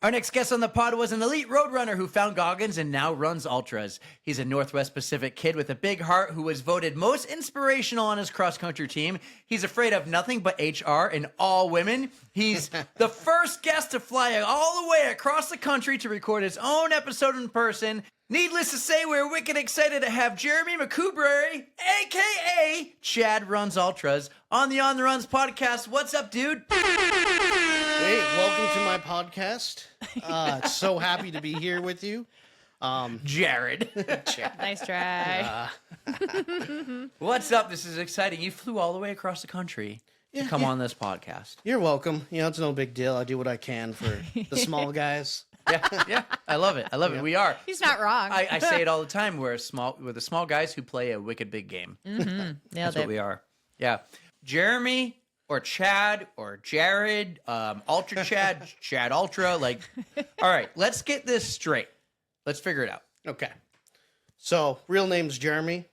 Our next guest on the pod was an elite road runner who found Goggins and now runs ultras. He's a Northwest Pacific kid with a big heart who was voted most inspirational on his cross-country team. He's afraid of nothing but HR and all women. He's the first guest to fly all the way across the country to record his own episode in person. Needless to say, we're wicked excited to have Jeremy McCoubrey, a.k.a. Chad Runs Ultras, on the On the Runs podcast. What's up, dude? Hey, welcome to my podcast. So happy to be here with you. Jared. Nice try. What's up? This is exciting. You flew all the way across the country to come on this podcast. You're welcome. You know, it's no big deal. I do what I can for the small guys. Yeah. I love it. We are. He's not wrong. I say it all the time. We're the small guys who play a wicked big game. Mm-hmm. That's what we are. Yeah. Jeremy or Chad or Jared, Ultra Chad, Chad Ultra. Like, all right, let's get this straight. Let's figure it out. Okay. So, real name's Jeremy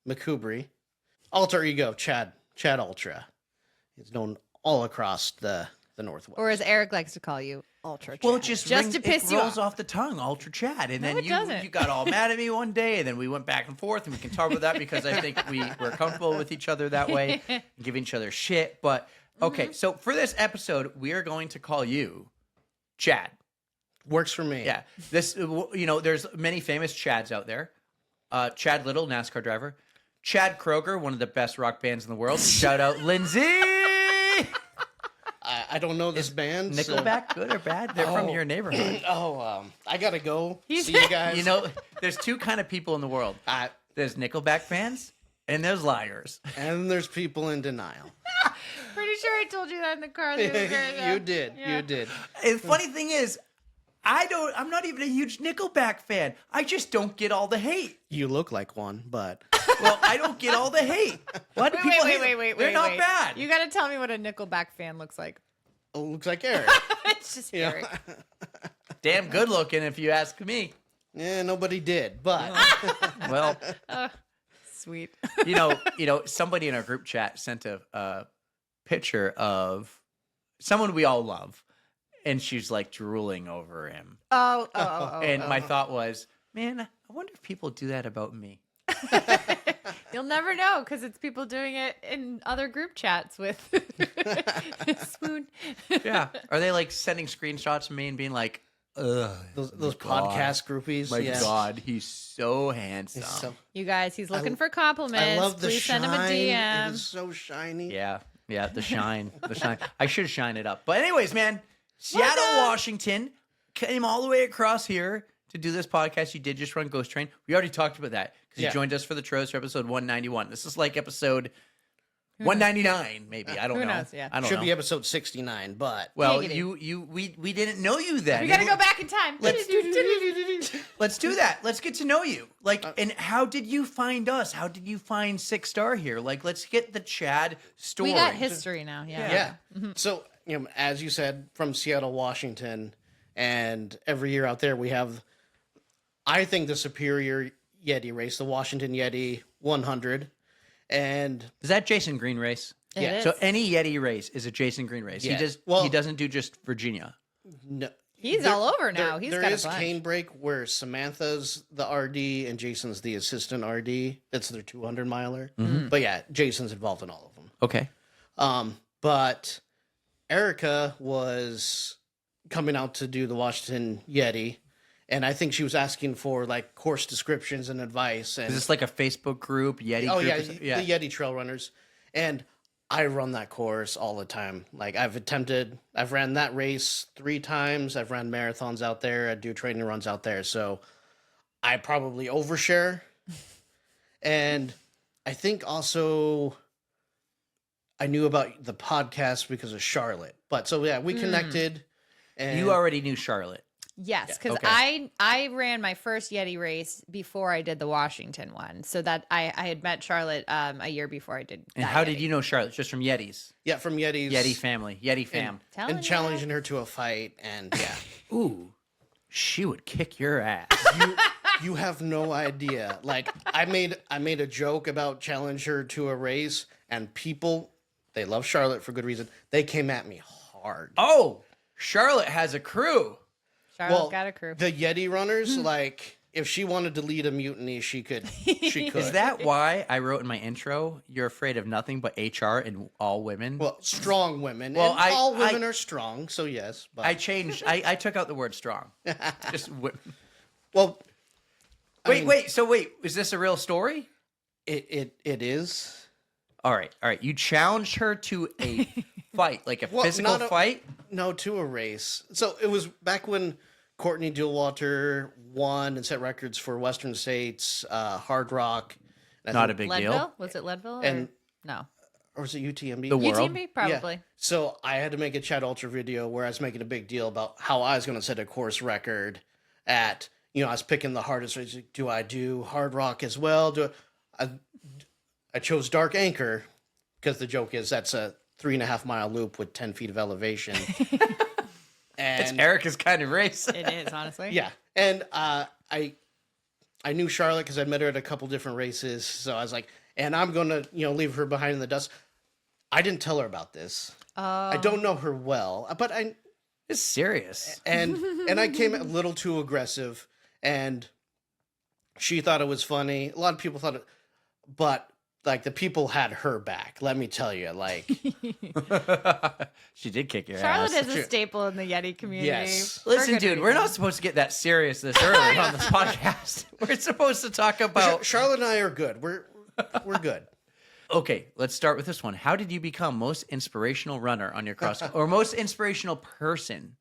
McCoubrey. Alter ego, Chad Ultra. He's known all across the Northwest. Or as Eric likes to call you, Ultra Chad. Well, it just to piss you rolls off. off the tongue, Ultra Chad. And then it doesn't. you got all mad at me one day, and then we went back and forth, and we can talk about that because I think we're comfortable with each other that way, and giving each other shit. But, okay, so for this episode, we are going to call you Chad. Works for me. Yeah. There's many famous Chads out there. Chad Little, NASCAR driver. Chad Kroger, one of the best rock bands in the world. Shout out Lindsay. I don't know this band. Nickelback, good or bad? They're from your neighborhood. I gotta go. See you guys. You know, there's two kind of people in the world. There's Nickelback fans, and there's liars. And there's people in denial. Pretty sure I told you that in the car. The other day. You did. Yeah. You did. And the funny thing is, I'm not even a huge Nickelback fan. I just don't get all the hate. You look like one, but... Well, I don't get all the hate. What? Wait. They're not bad. You got to tell me what a Nickelback fan looks like. It looks like Eric. It's just Eric. Damn good looking, if you ask me. Yeah, nobody did, but... Well, Sweet. you know, somebody in our group chat sent a picture of someone we all love, and she's like drooling over him. Oh. And my thought was, man, I wonder if people do that about me. You'll never know because it's people doing it in other group chats with Spoon. Yeah. Are they like sending screenshots of me and being like, ugh. Those podcast groupies. My God, he's so handsome. You guys, he's looking for compliments. I love the Please shine. send him a DM. It is so shiny. Yeah, the shine. I should shine it up. But anyways, man, Seattle, Washington, came all the way across here to do this podcast. You did just run Ghost Train. We already talked about that because you joined us for the Tros for episode 191. This is like episode 199, maybe. I don't know. Who knows? Yeah. I don't Should know. be episode 69, but... Well, Giggity. we didn't know you then. We got to go back in time. Let's do that. Let's get to know you. Like, and how did you find us? How did you find Six Star here? Like, let's get the Chad story. We got history now. Yeah. So, as you said, from Seattle, Washington, and every year out there we have, I think, the superior Yeti race, the Washington Yeti 100. And Is that Jason Green race? It Yeah. is. So any Yeti race is a Jason Green race. Yeah. He doesn't do just Virginia. no, He's all over now. He's there got is a bunch. cane break where Samantha's the RD and Jason's the assistant RD. That's their 200 miler. But yeah, Jason's involved in all of them. Okay. But Erika was coming out to do the Washington Yeti, and I think she was asking for like course descriptions and advice. And Is this like a Facebook group, Yeti group? yeah, the Yeti Trail Runners, and I run that course all the time. Like I've ran that race 3 times. I've ran marathons out there. I do training runs out there, so I probably overshare. And I think also I knew about the podcast because of Charlotte. But so yeah, we connected. And You already knew Charlotte. Yes, because Okay. I ran my first Yeti race before I did the Washington one, so that I had met Charlotte a year before I did. And that how Yeti. did you know Charlotte? Just from Yetis. yeah, from Yeti's Yeti family. Yeti fam. Telling and ya. challenging her to a fight, and yeah, Ooh, she would kick your ass. you have no idea. Like I made a joke about challenge her to a race, and people, they love Charlotte for good reason. They came at me hard. Oh, Charlotte has a crew. Charlotte's got a crew. The Yeti runners, like, if she wanted to lead a mutiny, she could. She could. Is that why I wrote in my intro, you're afraid of nothing but HR and all women? Well, strong women. Well, and all women are strong, so yes. But I changed. I took out the word strong. Just well, wait. So wait, is this a real story? It is. All right. You challenged her to a fight, like a physical fight? No, to a race. So it was back when Courtney Dewalter won and set records for Western States, Hard Rock. Not a big Leadville? deal. Was it Leadville? And- no. Or was it UTMB? The world? UTMB? Probably. Yeah. So I had to make a Chad Ultra video where I was making a big deal about how I was going to set a course record at, I was picking the hardest race. Do I do Hard Rock as well? I chose Dark Anchor because the joke is that's a 3.5 mile loop with 10 feet of elevation. It's Erika's kind of race. It is, honestly. Yeah. And I knew Charlotte because I met her at a couple different races. So I was like, and I'm going to, leave her behind in the dust. I didn't tell her about this. I don't know her well, but It's serious. and I came a little too aggressive, and she thought it was funny. A lot of people thought it, but like the people had her back. Let me tell you, like She did kick your Charlotte ass. is a staple in the Yeti community. Yes. for Listen, good dude, we're reason. not supposed to get that serious this early on this podcast. We're supposed to talk about. Charlotte and I are good. We're good. Okay, let's start with this one. How did you become most inspirational runner on your cross or most inspirational person?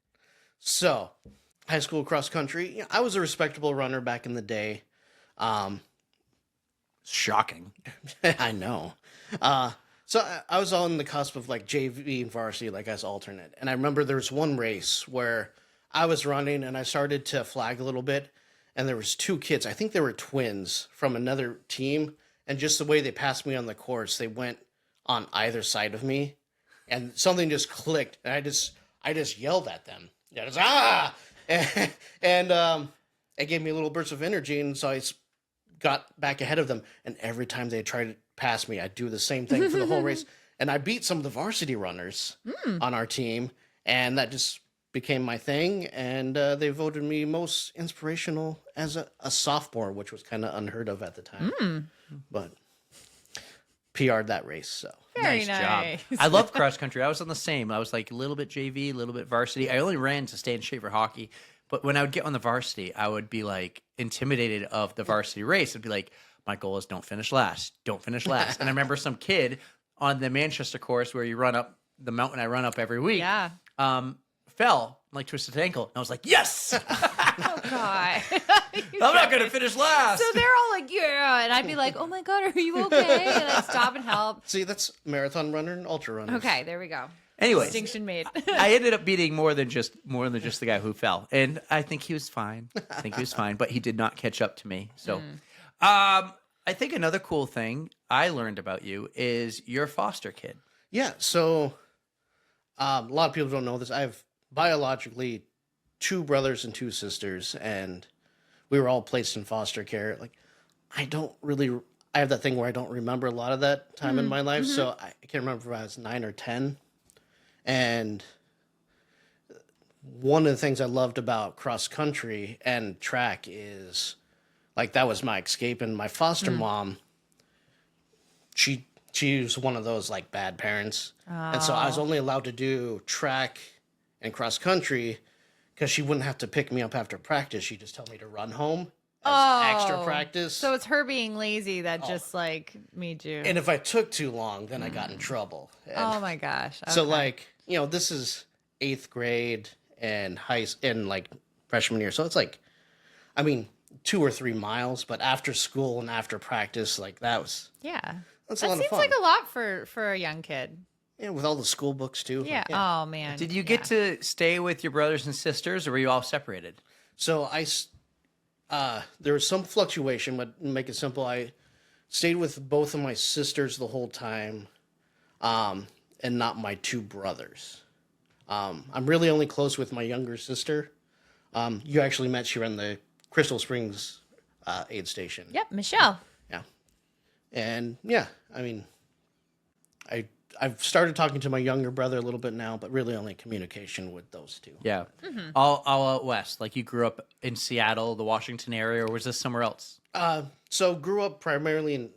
So, high school cross country. I was a respectable runner back in the day. Shocking. I know. So I was on the cusp of like JV and varsity, like as alternate. And I remember there was one race where I was running and I started to flag a little bit. And there was two kids, I think they were twins from another team. And just the way they passed me on the course, they went on either side of me. And something just clicked. And I just yelled at them. Yeah, just, ah! And it gave me a little burst of energy. And so I got back ahead of them, and every time they tried to pass me, I'd do the same thing for the whole race. And I beat some of the varsity runners on our team, and that just became my thing. And they voted me most inspirational as a sophomore, which was kind of unheard of at the time. But PR'd that race, so. Very Nice job. I love cross country. I was on the same. I was like a little bit JV, a little bit varsity. I only ran to stay in shape for hockey. But when I would get on the varsity, I would be like intimidated of the varsity race. It'd be like, my goal is don't finish last. Don't finish last. And I remember some kid on the Manchester course where you run up the mountain I run up every week, Yeah. fell, like twisted ankle. And I was like, yes, Oh, God. I'm not going to finish last. So they're all like, yeah. And I'd be like, oh, my God, are you okay? And I'd stop and help. See, that's marathon runner and ultra runner. Okay, there we go. Anyways, Distinction made. I ended up beating more than just the guy who fell, and I think he was fine. But he did not catch up to me. So, I think another cool thing I learned about you is you're a foster kid. Yeah, so a lot of people don't know this. I have biologically 2 brothers and 2 sisters, and we were all placed in foster care. Like, I have that thing where I don't remember a lot of that time in my life, so I can't remember if I was 9 or 10. And one of the things I loved about cross country and track is, like, that was my escape. And my foster mom, she was one of those like bad parents, and so I was only allowed to do track and cross country because she wouldn't have to pick me up after practice. She'd just tell me to run home as extra practice. So it's her being lazy that just like made you. And if I took too long, then I got in trouble. And Oh my gosh. so Okay. like, this is 8th grade and like freshman year. So it's like, 2 or 3 miles, but after school and after practice, like that's Yeah. a That lot of seems fun. like a lot for a young kid. Yeah, with all the school books too. Yeah. Like, Oh man. Did you get to stay with your brothers and sisters, or were you all separated? So there was some fluctuation, but to make it simple, I stayed with both of my sisters the whole time, and not my 2 brothers. I'm really only close with my younger sister. You actually met, she ran the Crystal Springs aid station. Yep, Michelle. Yeah. And yeah, I I've started talking to my younger brother a little bit now, but really only communication with those two. Yeah. All out west. Like you grew up in Seattle, the Washington area, or was this somewhere else? So grew up primarily in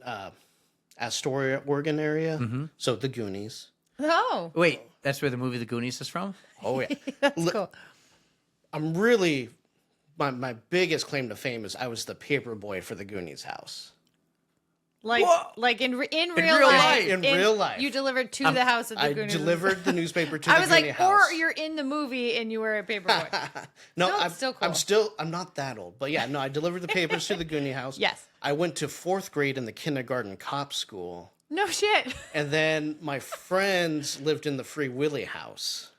Astoria, Oregon area. So the Goonies. Oh, Wait, that's where the movie The Goonies is from? Oh yeah. that's cool. I'm really my biggest claim to fame is I was the paper boy for the Goonies house. Like in real real life. life. In real life. You delivered to the house of the I Goonies. delivered the newspaper to I the was Goonie like, house. or you're in the movie and you were a paperboy. No, Still cool. I'm not that old, but yeah, no, I delivered the papers to the Goonie house. Yes. I went to 4th grade in the kindergarten cop school, No shit. and then my friends lived in the Free Willy house.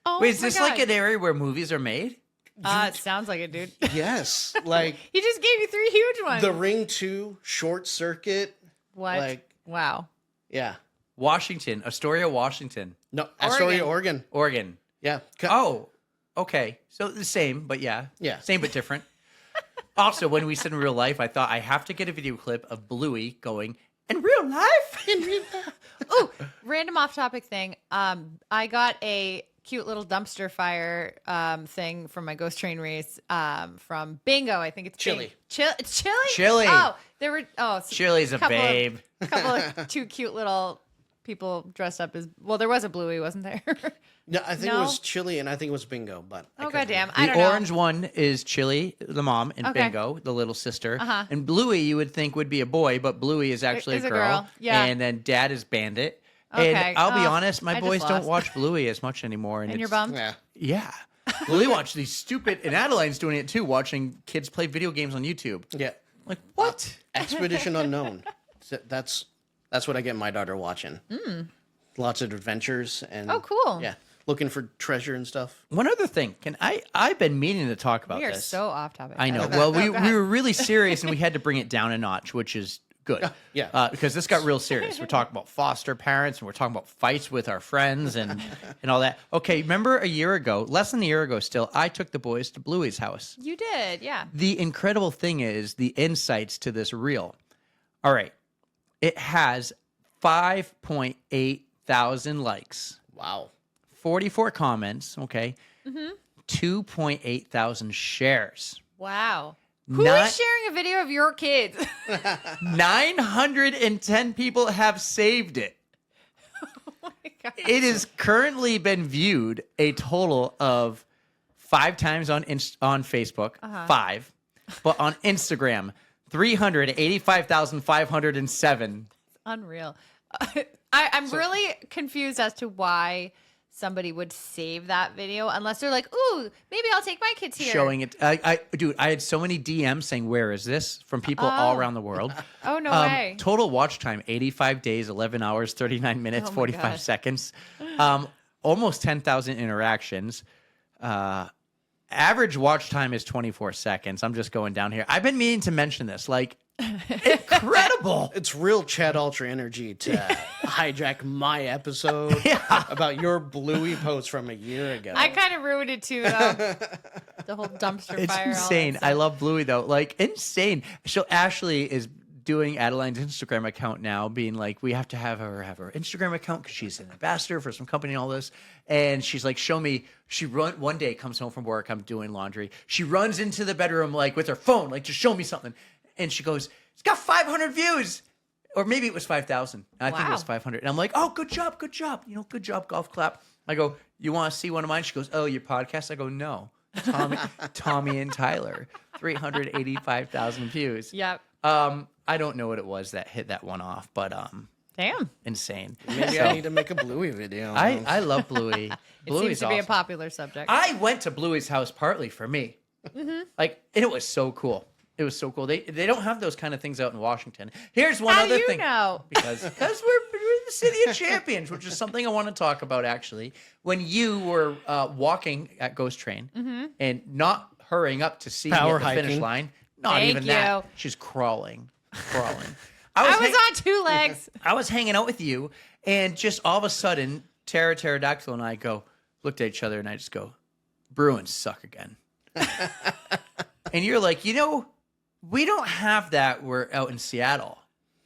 Oh, Wait, is my this God. like an area where movies are made? It sounds like it, dude. Yes, like He just gave you 3 huge ones. The Ring 2, Short Circuit. What? Like, Wow. yeah. Washington, Astoria, Washington, No, Astoria, Oregon. Oregon. Yeah. Oh, okay. So the same, but yeah. Yeah. Same but different. Also, when we said in real life, I thought I have to get a video clip of Bluey going, in real life? In real life. Oh, random off-topic thing. I got a cute little dumpster fire thing from my ghost train race from Bingo. I think it's Chili. It's Chili? Chili. Oh, there were Chili's a babe. A couple of 2 cute little people dressed up as there was a Bluey, wasn't there? No, I think No? it was Chili, and I think it was Bingo, but I Oh could goddamn. be- I The don't know. orange one is Chili, the mom, and Okay. Bingo, the little sister. Uh-huh. And Bluey, you would think would be a boy, but Bluey is actually Is a a girl. girl. Yeah. And then Dad is Bandit. Okay. And I'll be Oh, honest, my I just boys don't lost. watch Bluey as much anymore. And And you're it's- bummed? Yeah. Yeah. Well, they watch these stupid, and Adeline's doing it too, watching kids play video games on YouTube. Yeah. Like, what? Expedition Unknown. That's what I get my daughter watching. Lots of adventures and Oh, cool. Yeah, looking for treasure and stuff. One other thing, I've been meaning to talk about We are this. so off topic. I know. Well, we were really serious, and we had to bring it down a notch, which is good. Yeah. Because this got real serious. We're talking about foster parents, and we're talking about fights with our friends and all that. Okay, remember less than a year ago still, I took the boys to Bluey's house. You did, yeah. The incredible thing is the insights to this reel. All right. It has 5.8 thousand likes, Wow. 44 comments, okay? 2.8 thousand shares. Wow. Who Not- is sharing a video of your kids? 910 people have saved it. Oh my God. It has currently been viewed a total of 5 times on Facebook, 5, but on Instagram, 385,507. Unreal. I'm really confused as to why somebody would save that video unless they're like, ooh, maybe I'll take my kids here. Showing it. Dude, I had so many DMs saying, where is this? From people all around the world. Oh, no way. Total watch time, 85 days, 11 hours, 39 minutes, Oh my 45 God. seconds. Almost 10,000 interactions. Average watch time is 24 seconds. I'm just going down here. I've been meaning to mention this. Like, incredible. It's real Chad Ultra energy to hijack my episode about your Bluey post from a year ago. I kind of ruined it too, though. The whole dumpster It's fire. all that insane. stuff. I love Bluey, though. Like, insane. So Ashley is doing Adeline's Instagram account now, being like, we have to have her Instagram account because she's an ambassador for some company and all this. And she's like, show me. One day comes home from work. I'm doing laundry. She runs into the bedroom like with her phone, like, just show me something. And she goes, it's got 500 views. Or maybe it was 5,000. I think it was Wow. 500. And I'm like, oh, good job, good job. You know, good job, golf clap. I go, you want to see one of mine? She goes, oh, your podcast? I go, no. Tommy and Tyler, 385,000 views. Yep. I don't know what it was that hit that one off, but Damn. insane. Maybe I need to make a Bluey video. I love Bluey. It Bluey's seems to be a awesome. popular subject. I went to Bluey's house partly for me. Like, and it was so cool. It was so cool. They don't have those kind of things out in Washington. Here's one How other do you thing. know? Because we're the city of champions, which is something I want to talk about actually. When you were walking at Ghost Train and not hurrying up to see me Power at the finish hiking. line, not Thank even that. you. She's crawling. I was on 2 legs. I was hanging out with you, and just all of a sudden, Pterodactyl and I looked at each other, and I just go, Bruins suck again. And you're like, we don't have that. We're out in Seattle.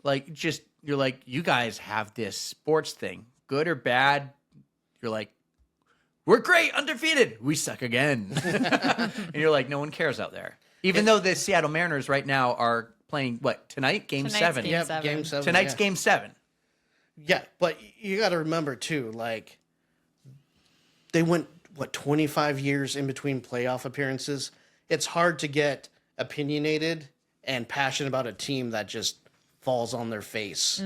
Like, just you're like, you guys have this sports thing, good or bad. You're like, we're great, undefeated. We suck again. And you're like, no one cares out there. Even though the Seattle Mariners right now are playing, what, tonight? Game 7. Game Yeah, 7. Game 7. Tonight's yeah. Game 7. Yeah, but you got to remember, too, like, they went, 25 years in between playoff appearances? It's hard to get opinionated and passionate about a team that just falls on their face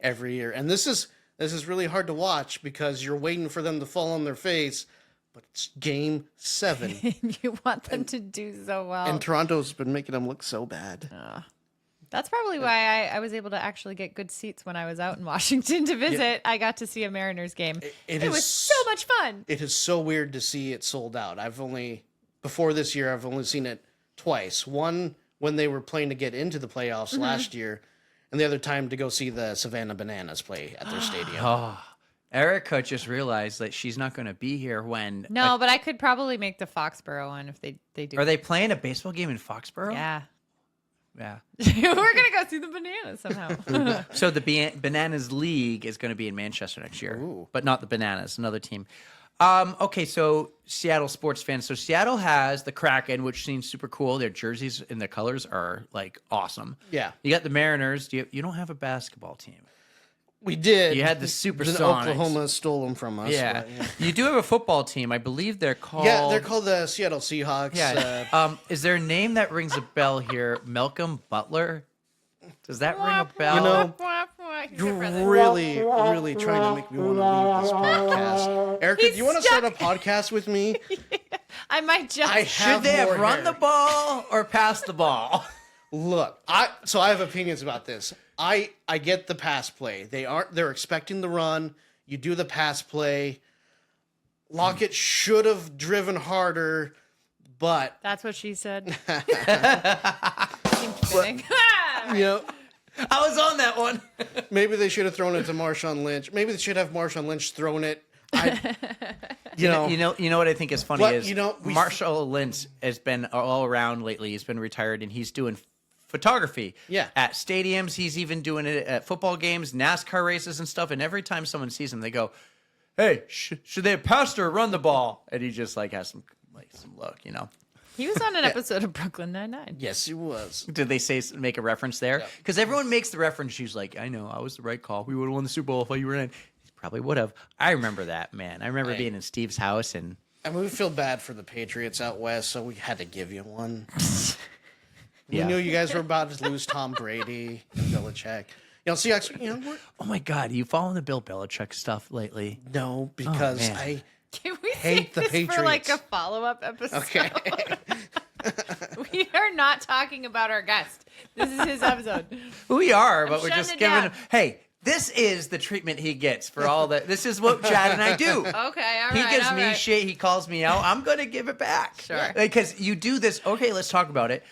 every year. And this is really hard to watch because you're waiting for them to fall on their face, but it's Game 7. You want them to do so well. And Toronto's been making them look so bad. That's probably why I was able to actually get good seats when I was out in Washington to visit. I got to see a Mariners game. It was so much fun. It is so weird to see it sold out. Before this year, I've only seen it twice. One when they were playing to get into the playoffs last year, and the other time to go see the Savannah Bananas play at their stadium. Erika just realized that she's not going to be here when... No, but I could probably make the Foxborough one if they do. Are they playing a baseball game in Foxborough? Yeah. Yeah. We're going to go see the Bananas somehow. So the Bananas League is going to be in Manchester next year, but not the Bananas, another team. Okay, so Seattle sports fans. So Seattle has the Kraken, which seems super cool. Their jerseys and their colors are like awesome. Yeah. You got the Mariners. You don't have a basketball team. We did. You had the Supersonics. Oklahoma stole them from us. Yeah. But, You do have a football team. I believe they're called... yeah, they're called the Seattle Seahawks. Yeah. Is there a name that rings a bell here? Malcolm Butler? Does that ring a bell? You know, you're really, really trying to make me want to leave this podcast. Erika, do you want to start a podcast with me? I might just. Should they have run the ball or pass the ball? Look, I have opinions about this. I get the pass play. They're expecting the run. You do the pass play. Lockett should have driven harder, but That's what she said. Seemed fitting. you know, I was on that one. maybe they should have thrown it to Marshawn Lynch. Maybe they should have Marshawn Lynch thrown it. You know what I think is funny But, is you know, Marshall Lynch has been all around lately. He's been retired and he's doing photography at stadiums. He's even doing it at football games, NASCAR races and stuff. And every time someone sees him, they go, "Hey, should they have passed or run the ball?" And he just like has some look, you know. He was on an episode of Brooklyn Nine-Nine. Yes, he was. Did they make a reference there? Because everyone makes the reference. She's like, "I know, I was the right call. We would have won the Super Bowl if you were in." He probably would have. I remember that, man. I remember being in Steve's house and. I mean, we feel bad for the Patriots out west, so we had to give you one. Yeah. We knew you guys were about to lose Tom Brady and Belichick. You know, Seahawks, Oh my God, are you following the Bill Belichick stuff lately? no, because man. I Can we hate the save this for like a Patriots. follow-up episode? Okay. We are not talking about our guest. This is his episode. We are, but we're shutting just it giving down. him. Hey, this is the treatment he gets for all that. This is what Chad and I do. Okay, all right. He gives all me right. shit. He calls me out. I'm gonna give it back. Sure. Because you do this. Okay, let's talk about it.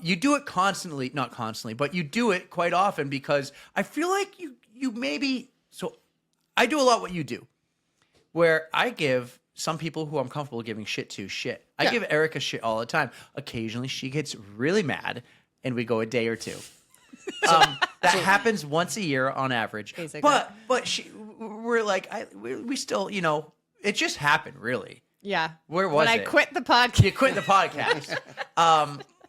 You do it constantly, not constantly, but you do it quite often because I feel like you maybe. So I do a lot what you do, where I give some people who I'm comfortable giving shit to shit. I give Erika shit all the time. Occasionally, she gets really mad, and we go a day or two. That happens once a year on average. Basically. But we're like we still, you know, it just happened really. Yeah. Where was when I it? quit the podcast. You quit the podcast.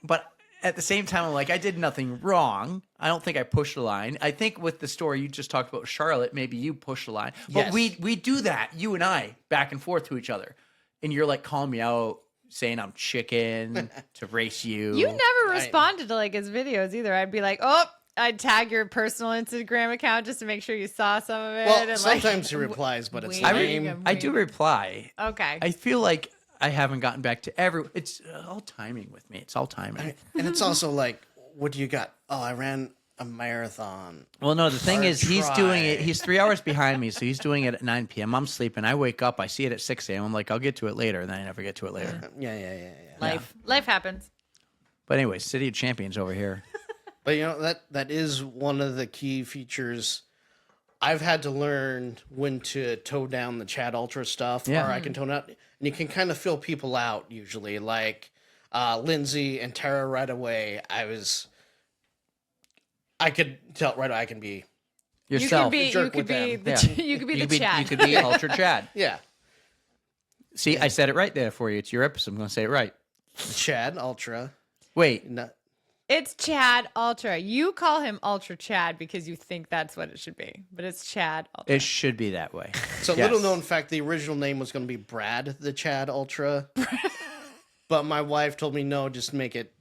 But at the same time, I'm like, I did nothing wrong. I don't think I pushed the line. I think with the story you just talked about, Charlotte, maybe you pushed the line. But Yes. we do that, you and I, back and forth to each other. And you're like calling me out, saying I'm chicken to race you. You never responded to like his videos either. I'd be like, oh, I'd tag your personal Instagram account just to make sure you saw some of it. well, and sometimes he replies, but it's waiting. lame. I do reply. Okay. I feel like I haven't gotten back to it's all timing with me. It's all timing. And it's also like, what do you got? Oh, I ran a marathon. Well, no, the thing Or is, he's try. doing it. He's 3 hours behind me, so he's doing it at 9 p.m. I'm sleeping. I wake up, I see it at 6 a.m. I'm like, I'll get to it later, and then I never get to it later. Yeah. Life happens. But anyway, City of Champions over here. But you know that is one of the key features. I've had to learn when to toe down the Chad Ultra stuff, Yeah. or I can tone out, and you can kind of fill people out usually. Like Lindsay and Tara right away. I could tell right away I can be Yourself. You jerk could be with the them. you could be the Chad. You could be Ultra Chad. Yeah. See, I said it right there for you. It's your episode. I'm going to say it right. Chad Ultra. Wait. No, It's Chad Ultra. You call him Ultra Chad because you think that's what it should be, but it's Chad Ultra. It should be that way. so Yes. little known fact, the original name was going to be Brad the Chad Ultra. But my wife told me, no, just make it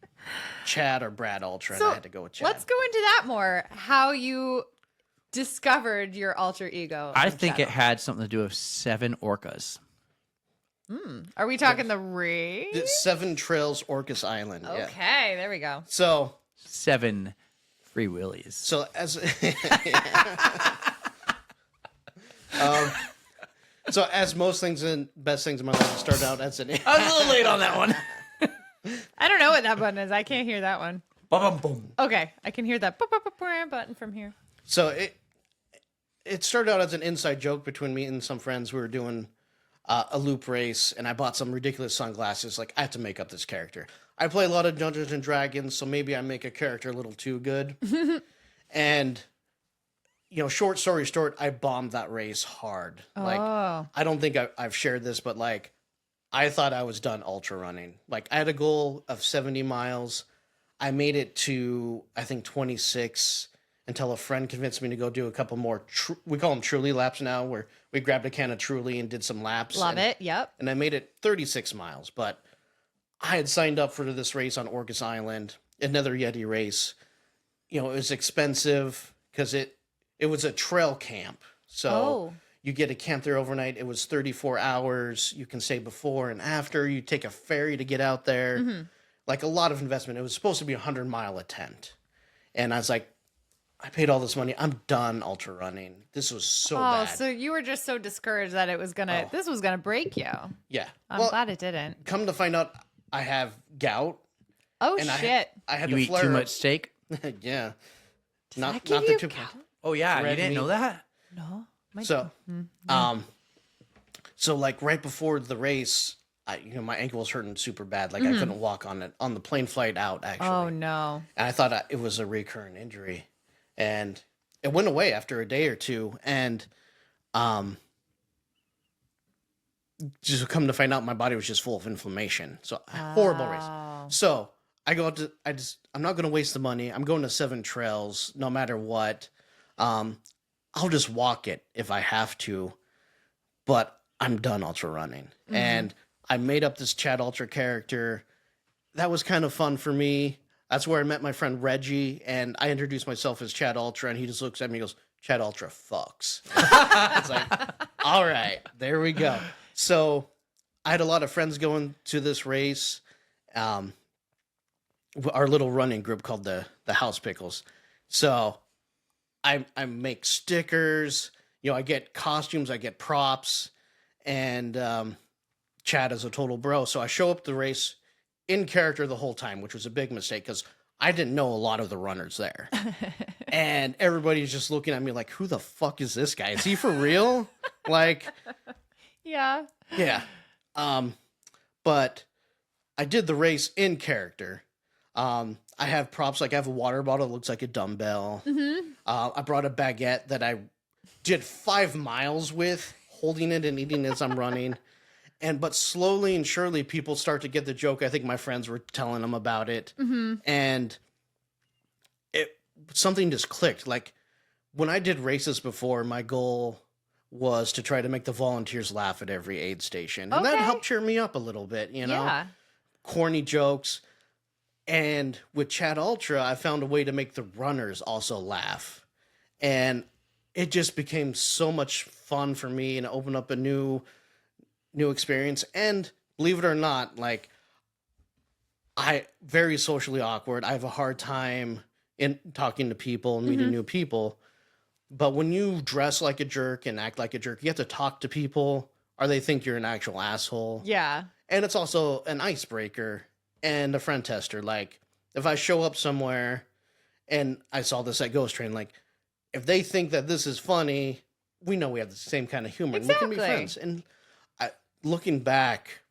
Chad or Brad Ultra, and I had to go with Chad. Let's go into that more. How you discovered your alter ego. I of think Chad it had something to do with 7 orcas. Are we talking the race? It's Seven Trails Orcas Island. Yeah. Okay, there we go. So 7 free willies. So as so as most things and best things in my life start out as an I was a little late on that one. I don't know what that button is. I can't hear that one. Boom. Okay, I can hear that button from here. so it started out as an inside joke between me and some friends. We were doing a loop race, and I bought some ridiculous sunglasses. Like, I have to make up this character. I play a lot of Dungeons and Dragons, so maybe I make a character a little too good. And short story short, I bombed that race hard. Like, Oh. I don't think I've shared this, but like, I thought I was done ultra running. Like, I had a goal of 70 miles. I made it to, I think, 26 until a friend convinced me to go do a couple more. We call them Truly laps now, where we grabbed a can of Truly and did some laps. Love it. Yep. And I made it 36 miles. But I had signed up for this race on Orcas Island, another Yeti race. It was expensive because it was a trail camp. So you get to camp there overnight. It was 34 hours. You can stay before and after. You take a ferry to get out there. Mm-hmm. Like, a lot of investment. It was supposed to be a 100-mile attempt. And I was like, I paid all this money. I'm done ultra running. This was so bad. So you were just so discouraged that it was this was gonna break you. Yeah. I'm glad it didn't. Come to find out, I have gout. Oh And shit! I had You to eat flare too up. much steak? Yeah. that Not give the you two. gout? Oh, yeah. You Red didn't know meat. that? No. So like right before the race, my ankle was hurting super bad. Like, I couldn't walk on it on the plane flight out, actually. Oh no. And I thought it was a recurrent injury, and it went away after a day or two. And just come to find out, my body was just full of inflammation. So horrible race. So I go out to, I'm not going to waste the money. I'm going to 7 Trails no matter what. I'll just walk it if I have to, but I'm done ultra running. And I made up this Chad Ultra character. That was kind of fun for me. That's where I met my friend Reggie, and I introduced myself as Chad Ultra, and he just looks at me and goes, Chad Ultra fucks. It's like, all right, there we go. So I had a lot of friends going to this race. Our little running group called the House Pickles. So I make stickers, I get costumes, I get props, and Chad is a total bro. So I show up the race in character the whole time, which was a big mistake because I didn't know a lot of the runners there. And everybody's just looking at me like, who the fuck is this guy? Is he for real? Like, Yeah. yeah. But I did the race in character. I have props, like I have a water bottle that looks like a dumbbell. I brought a baguette that I did 5 miles with, holding it and eating as I'm running. But slowly and surely people start to get the joke. I think my friends were telling them about it. And something just clicked. Like, when I did races before, my goal was to try to make the volunteers laugh at every aid station. And that Okay. helped cheer me up a little bit, Yeah. corny jokes. And with Chad Ultra, I found a way to make the runners also laugh. And it just became so much fun for me and opened up a new experience. And believe it or not, like, I very socially awkward. I have a hard time in talking to people and meeting new people. But when you dress like a jerk and act like a jerk, you have to talk to people or they think you're an actual asshole. Yeah. And it's also an icebreaker and a friend tester. Like, if I show up somewhere, and I saw this at Ghost Train, like, if they think that this is funny, we know we have the same kind of humor. And we can be Exactly. friends. And looking back,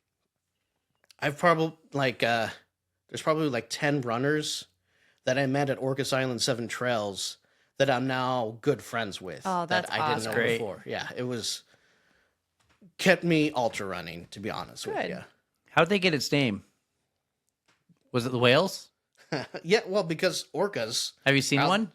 I've probably, there's probably 10 runners that I met at Orcas Island 7 Trails that I'm now good friends with. Oh, that's that I didn't know Great. before. Yeah, it was kept me ultra running, to be honest with Good. you. How'd they get its name? Was it the whales? Yeah, well, because orcas. Have you seen I'll- one?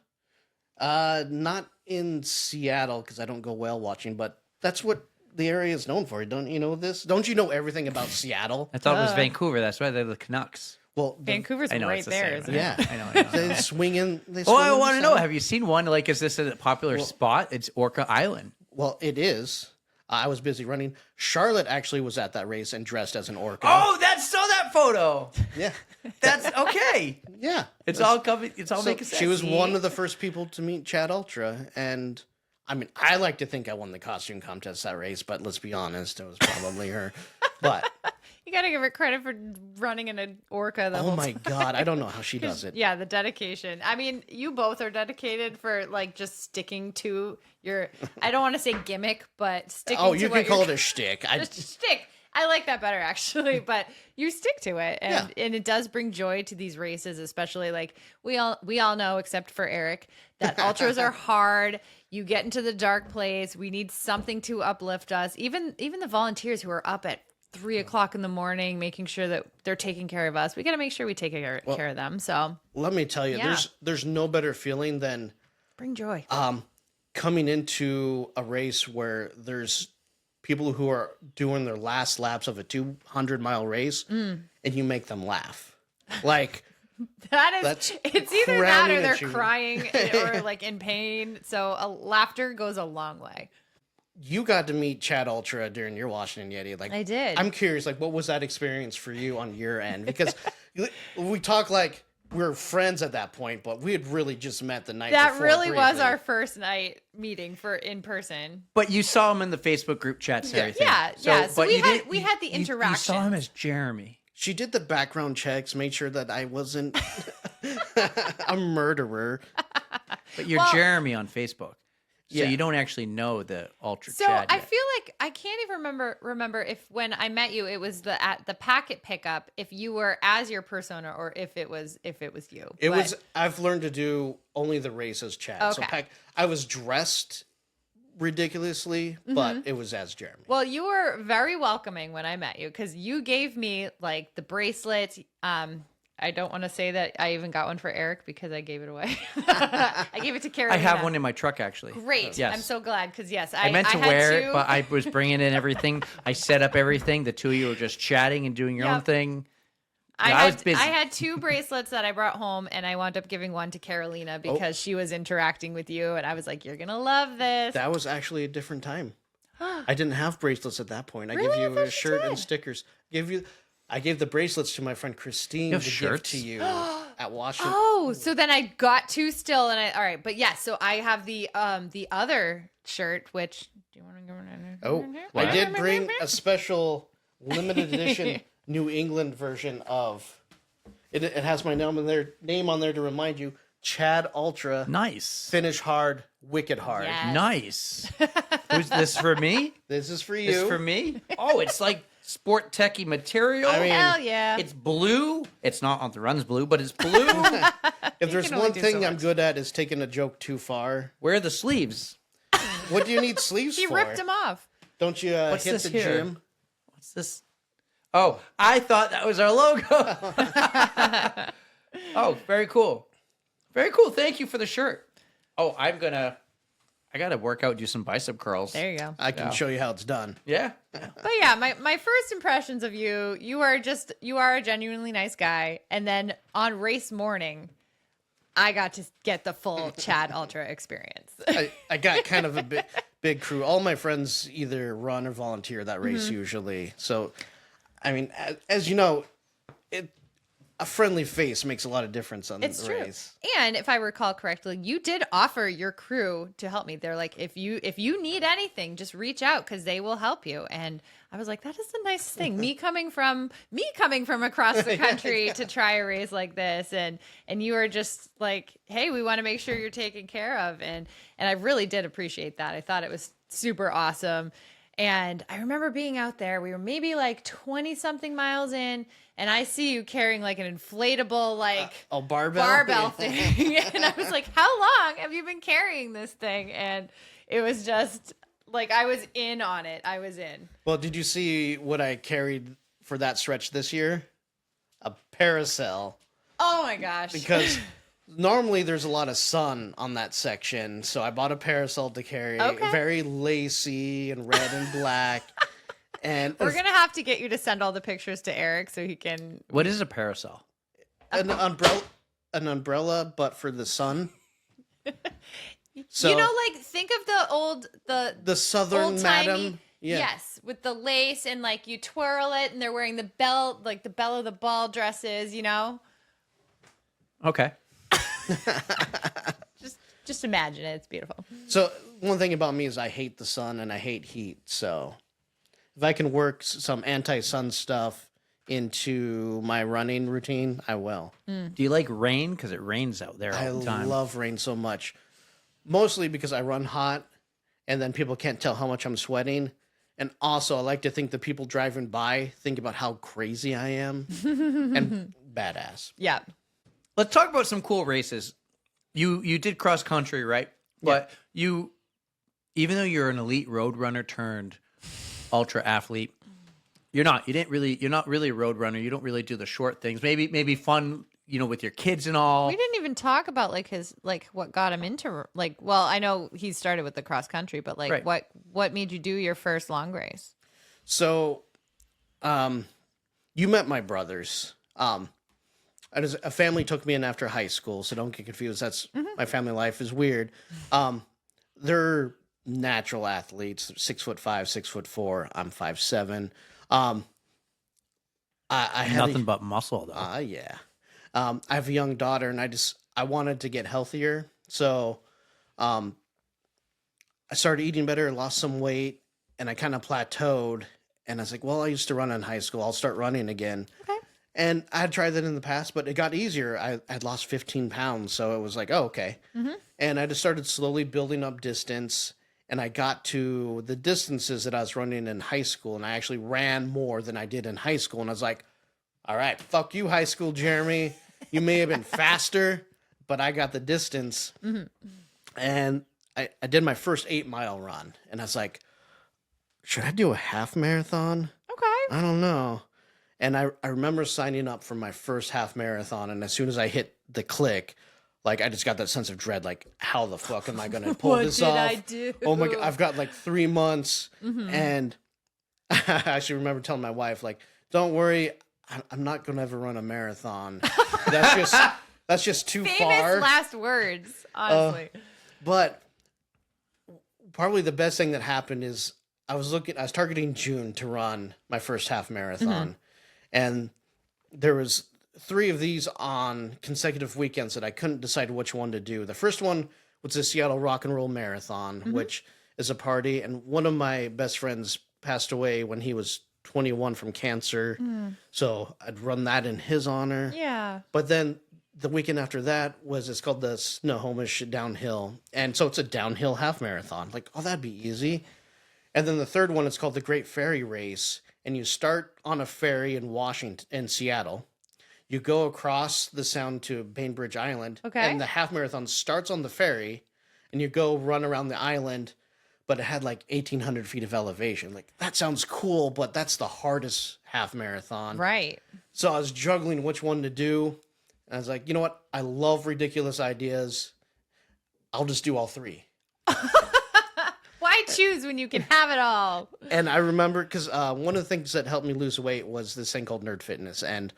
Not in Seattle because I don't go whale watching, but that's what the area is known for. Don't you know this? Don't you know everything about Seattle? I thought it was Vancouver. That's why they're the Canucks. Well, Vancouver's I know right it's the there, same. isn't yeah, it? I know. I know. they swing in. They Oh, swing I in want to the know. south. Have you seen one? Like, is this a popular spot? It's Orca Island. Well, it is. I was busy running. Charlotte actually was at that race and dressed as an orca. Oh, saw that photo. yeah, That's okay. yeah. It's all coming. It's all So making sense. she was one of the first people to meet Chad Ultra, and I mean, I like to think I won the costume contest that race, but let's be honest, it was probably her. But You got to give her credit for running in an orca the oh whole my time. god, I don't know how she does it. Yeah, the dedication. I mean, you both are dedicated for like just sticking to your, I don't want to say gimmick, but sticking Oh, to you what can call you're- it a shtick. stick. I like that better actually, but you stick to it, and it does bring joy to these races, especially like we all know, except for Eric, that ultras are hard. You get into the dark place. We need something to uplift us. Even the volunteers who are up at 3:00 in the morning, making sure that they're taking care of us. We got to make sure we take care of them. So Let me tell you, Yeah. there's no better feeling than bring joy. coming into a race where there's people who are doing their last laps of a 200-mile race, and you make them laugh. Like, That's it's either that or crowning they're achievement. crying or like in pain. So laughter goes a long way. you got to meet Chad Ultra during your Washington Yeti. Like, I did. I'm curious, like, what was that experience for you on your end? Because we talk like we were friends at that point, but we had really just met the night That before. really was briefly. our first night meeting for in person. But you saw him in the Facebook group chats and everything. Yeah, yeah. So but we you had- didn't- we had the You saw him interactions. as Jeremy. She did the background checks, made sure that I wasn't a murderer. But you're Well- Jeremy on Facebook. So Yeah. you don't actually know the Ultra So Chad I yet. feel like I can't even remember if when I met you it was at the packet pickup, if you were as your persona or if it was you. It But- was. I've learned to do only the race as Chad. So Okay. I was dressed ridiculously, but it was as Jeremy. Well, you were very welcoming when I met you because you gave me like the bracelets. I don't want to say that I even got one for Eric because I gave it away. I gave it to I Carolina. have one in my truck actually. Great. Yes. I'm so glad because yes, I meant to had wear two. it, but I was bringing in everything. I set up everything. The two of you were just chatting and doing your own Yep. thing. I I had, was busy. I had two bracelets that I brought home, and I wound up giving one to Carolina because she was interacting with you, and I was like, "You're gonna love this." That was actually a different time. I didn't have bracelets at that point. I Really? gave I you thought a you shirt and did. stickers. I gave the bracelets to my friend Christine You have to give shirts? to you at Washington. Oh, so then I got two still, and all right, but yes, so I have the other shirt, which do you want to go? Oh, I did bring a special limited edition New England version of it. It has my name on there to remind you, Chad Ultra. Nice. Finish hard, wicked hard. Yes. Nice. Who's this for me? This is for you. This for me? Oh, it's like sport techie material. I mean, Hell yeah! it's blue. It's not on the runs blue, but it's blue. If there's can only one do thing so I'm much. good at is taking a joke too far. Where are the sleeves? What do you need sleeves He for? ripped him off. Don't you What's hit this the here? gym? What's this? Oh, I thought that was our logo. Oh, very cool. Very cool. Thank you for the shirt. Oh, I gotta work out, do some bicep curls. There you go. I can show you how it's done. Yeah. But yeah, my first impressions of you, you are a genuinely nice guy. And then on race morning, I got to get the full Chad Ultra experience. I got kind of a big crew. All my friends either run or volunteer that race usually. So, I mean, as you know, a friendly face makes a lot of difference on It's the true. race. And if I recall correctly, you did offer your crew to help me. They're like, if you need anything, just reach out because they will help you. And I was like, that is the nicest thing. me coming from across the country to try a race like this, and you are just like, hey, we want to make sure you're taken care of. And I really did appreciate that. I thought it was super awesome. And I remember being out there. We were maybe like 20 something miles in, and I see you carrying like an inflatable, like a barbell? barbell thing. And I was like, how long have you been carrying this thing? And it was just like, I was in on it. I was in. Well, did you see what I carried for that stretch this year? A parasail. Oh my gosh. Because normally there's a lot of sun on that section, so I bought a parasol to carry. Okay. Very lacy and red and black. And we're going to have to get you to send all the pictures to Eric so he can. What is a parasol? an umbrella, but for the sun. So, you know, like think of the Southern old-timey- madam. Yeah. Yes, with the lace and like you twirl it, and they're wearing the belt, like the belle of the ball dresses. You know, Okay. just imagine it. It's beautiful. So one thing about me is I hate the sun and I hate heat. So if I can work some anti-sun stuff into my running routine, I will. Do you like rain? Because it rains out there all the I time. love rain so much. Mostly because I run hot and then people can't tell how much I'm sweating. And also I like to think the people driving by think about how crazy I am and badass. Yeah. Let's talk about some cool races. You did cross country, right? But you, even though you're an elite road runner turned ultra athlete, you're not really a road runner. You don't really do the short things. Maybe fun, with your kids and all. We didn't even talk about what got him into well, I know he started with the cross country, but Right. what made you do your first long race? So, you met my brothers. A family took me in after high school, so don't get confused. That's my family life is weird. They're natural athletes, 6'5", 6'4". I'm 5'7". I had Nothing but muscle, though. yeah. I have a young daughter, and I wanted to get healthier, so I started eating better, lost some weight, and I kind of plateaued. And I was like, well, I used to run in high school. I'll start running again. Okay. And I had tried that in the past, but it got easier. I had lost 15 pounds, so it was like, oh, okay. And I just started slowly building up distance, and I got to the distances that I was running in high school, and I actually ran more than I did in high school. And I was like, all right, fuck you, high school Jeremy. You may have been faster, but I got the distance. And I did my first 8-mile run, and I was like, should I do a half marathon? Okay. I don't know. And I remember signing up for my first half marathon, and as soon as I hit the click, like I just got that sense of dread, like how the fuck am I going to pull What this did off? I do? Oh my God, I've got like 3 months. And I actually remember telling my wife, like, don't worry, I'm not going to ever run a marathon. That's just too Famous far. last words, honestly. But probably the best thing that happened is I was targeting June to run my first half marathon. And there was 3 of these on consecutive weekends that I couldn't decide which one to do. The first one was the Seattle Rock and Roll Marathon, which is a party. And one of my best friends passed away when he was 21 from cancer. So I'd run that in his honor. Yeah. But then the weekend after that it's called the Snohomish Downhill. And so it's a downhill half marathon. Like, oh, that'd be easy. And then the third one is called the Great Ferry Race. And you start on a ferry in Seattle. You go across the sound to Bainbridge Island. Okay. And the half marathon starts on the ferry. And you go run around the island. But it had like 1,800 feet of elevation. Like, that sounds cool, but that's the hardest half marathon. Right. So I was juggling which one to do. And I was like, you know what? I love ridiculous ideas. I'll just do all 3. Why choose when you can have it all? And I remember, because one of the things that helped me lose weight was this thing called Nerd Fitness. And,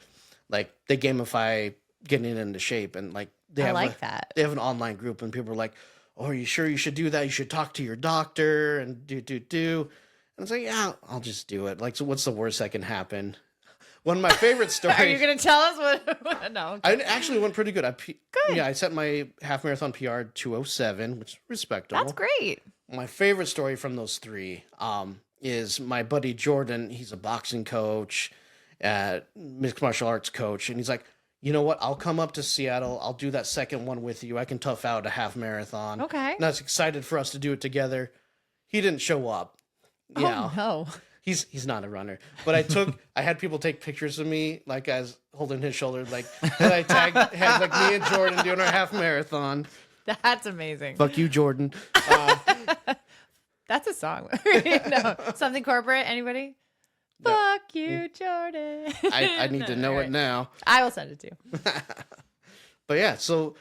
like, they gamify getting into shape. And, like, they have that. They have an online group, and people are like, oh, are you sure you should do that? You should talk to your doctor and do. And it's like, yeah, I'll just do it. Like, so what's the worst that can happen? One of my favorite stories. Are you going to tell us what? No. I actually went pretty good. Yeah, I set my half marathon PR 2:07, which is respectable. That's great. My favorite story from those 3 is my buddy Jordan. He's a boxing coach, mixed martial arts coach, and he's like, you know what? I'll come up to Seattle. I'll do that second one with you. I can tough out a half marathon. Okay. And I was excited for us to do it together. He didn't show up. Yeah. Oh no. He's not a runner, but I had people take pictures of me, like as holding his shoulder, like that I had like me and Jordan doing our half marathon. That's amazing. Fuck you, Jordan. That's a song. No, something corporate. Anybody? No. Fuck you, Jordan. I need to know All it right. now. I will send it to you. But yeah, so,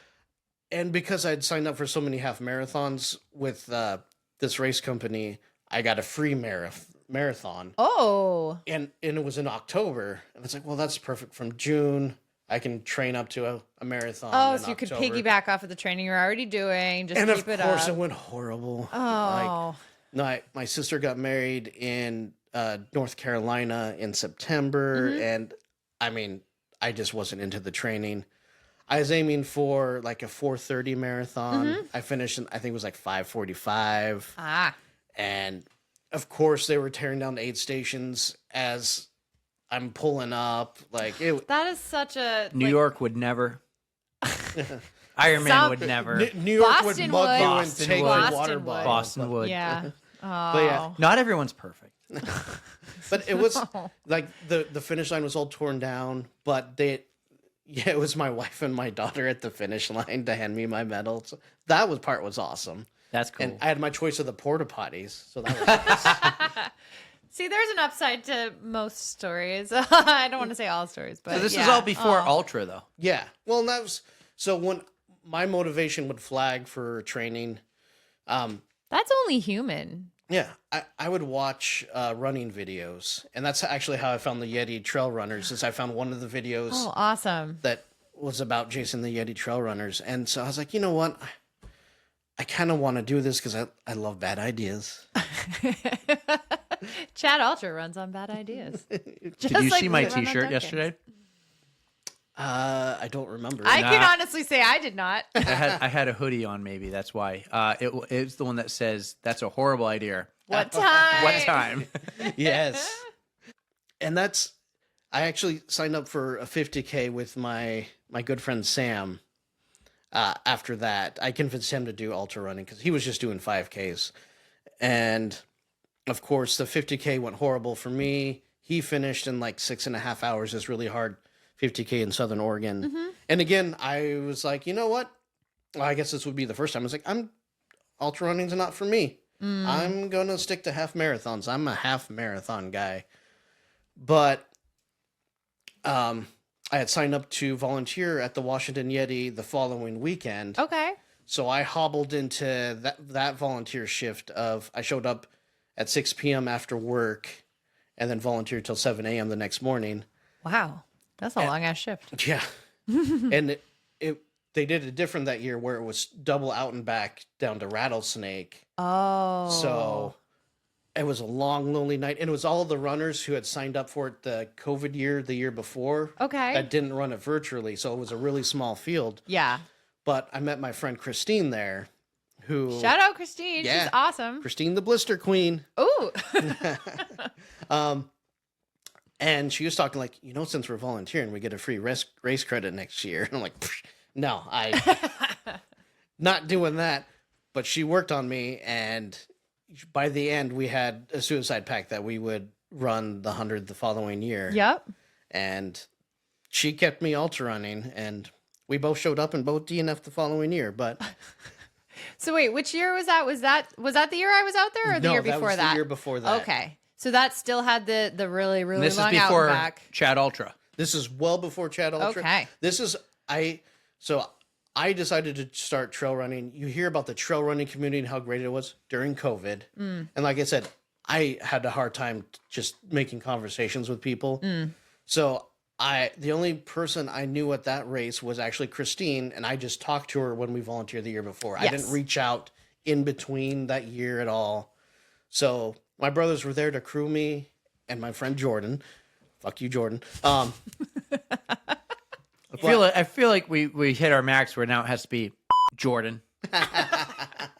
and because I'd signed up for so many half marathons with this race company, I got a free marathon. Oh. And it was in October. And it's like, well, that's perfect. From June, I can train up to a marathon. Oh, in so you could October. piggyback off of the training you're already doing. Just And keep of it course, up. it went horrible. Oh. My sister got married in North Carolina in September. Mm-hmm. And I mean, I just wasn't into the training. I was aiming for like a 4:30 marathon. Mm-hmm. I finished in, I think it was like 5:45. Ah. And of course, they were tearing down the aid stations as I'm pulling up. Like it, That is such a New like, York would never. Iron Man Some- would never. New York Boston would mug you would. and Boston take would. your Boston water would. bottle. Boston would. Yeah. Oh. But yeah. Not everyone's perfect. But it was like the finish line was all torn down, but it was my wife and my daughter at the finish line to hand me my medal. So that part was awesome. That's cool. And I had my choice of the porta potties, so that was nice. See, there's an upside to most stories. I don't want to say all stories, but so this is yeah. all before Oh. Ultra, though. Yeah. Well, and that was so when my motivation would flag for training. That's only human. Yeah, I would watch running videos, and that's actually how I found the Yeti trail runners. Is I found one of the videos Oh, awesome. that was about Jason the Yeti trail runners, and so I was like, you know what, I kind of want to do this because I love bad ideas. Chad Ultra runs on bad ideas. Did you see my T-shirt yesterday? I don't remember. I can honestly say I did not. I had a hoodie on. Maybe that's why. It's the one that says that's a horrible idea. What time? What time? Yes, and I actually signed up for a 50K with my good friend Sam. After that, I convinced him to do ultra running because he was just doing 5Ks, and of course the 50K went horrible for me. He finished in like 6.5 hours. It's really hard 50K in Southern Oregon. Mm-hmm. And again, I was like, you know what? Well, I guess this would be the first time. I was like, ultra running's not for me. I'm going to stick to half marathons. I'm a half marathon guy. But I had signed up to volunteer at the Washington Yeti the following weekend. Okay. So I hobbled into that volunteer shift of I showed up at 6 p.m. after work and then volunteered till 7 a.m. the next morning. Wow. That's a long ass shift. Yeah. And they did it different that year where it was double out and back down to Rattlesnake. Oh. So it was a long, lonely night. And it was all the runners who had signed up for it the COVID year, the year before. Okay. That didn't run it virtually. So it was a really small field. Yeah. But I met my friend Christine there who... Shout out Christine. Yeah. She's awesome. Christine the Blister Queen. Ooh. And she was talking like, since we're volunteering, we get a free race credit next year. And I'm like, no, not doing that. But she worked on me, and by the end, we had a suicide pact that we would run the 100 the following year. Yep. And she kept me ultra running, and we both showed up and both DNF the following year. But So wait, which year was that? Was that the year I was out there, or the no, year that before was that? the year before that. Okay. So that still had the really, really This is long out before and back. Chad Ultra. This is well before Chad Ultra. Okay. This is I decided to start trail running. You hear about the trail running community and how great it was during COVID. And like I said, I had a hard time just making conversations with people. So the only person I knew at that race was actually Christine, and I just talked to her when we volunteered the year before. Yes. I didn't reach out in between that year at all. So my brothers were there to crew me, and my friend Jordan. Fuck you, Jordan. I feel like we hit our max where now it has to be Jordan. But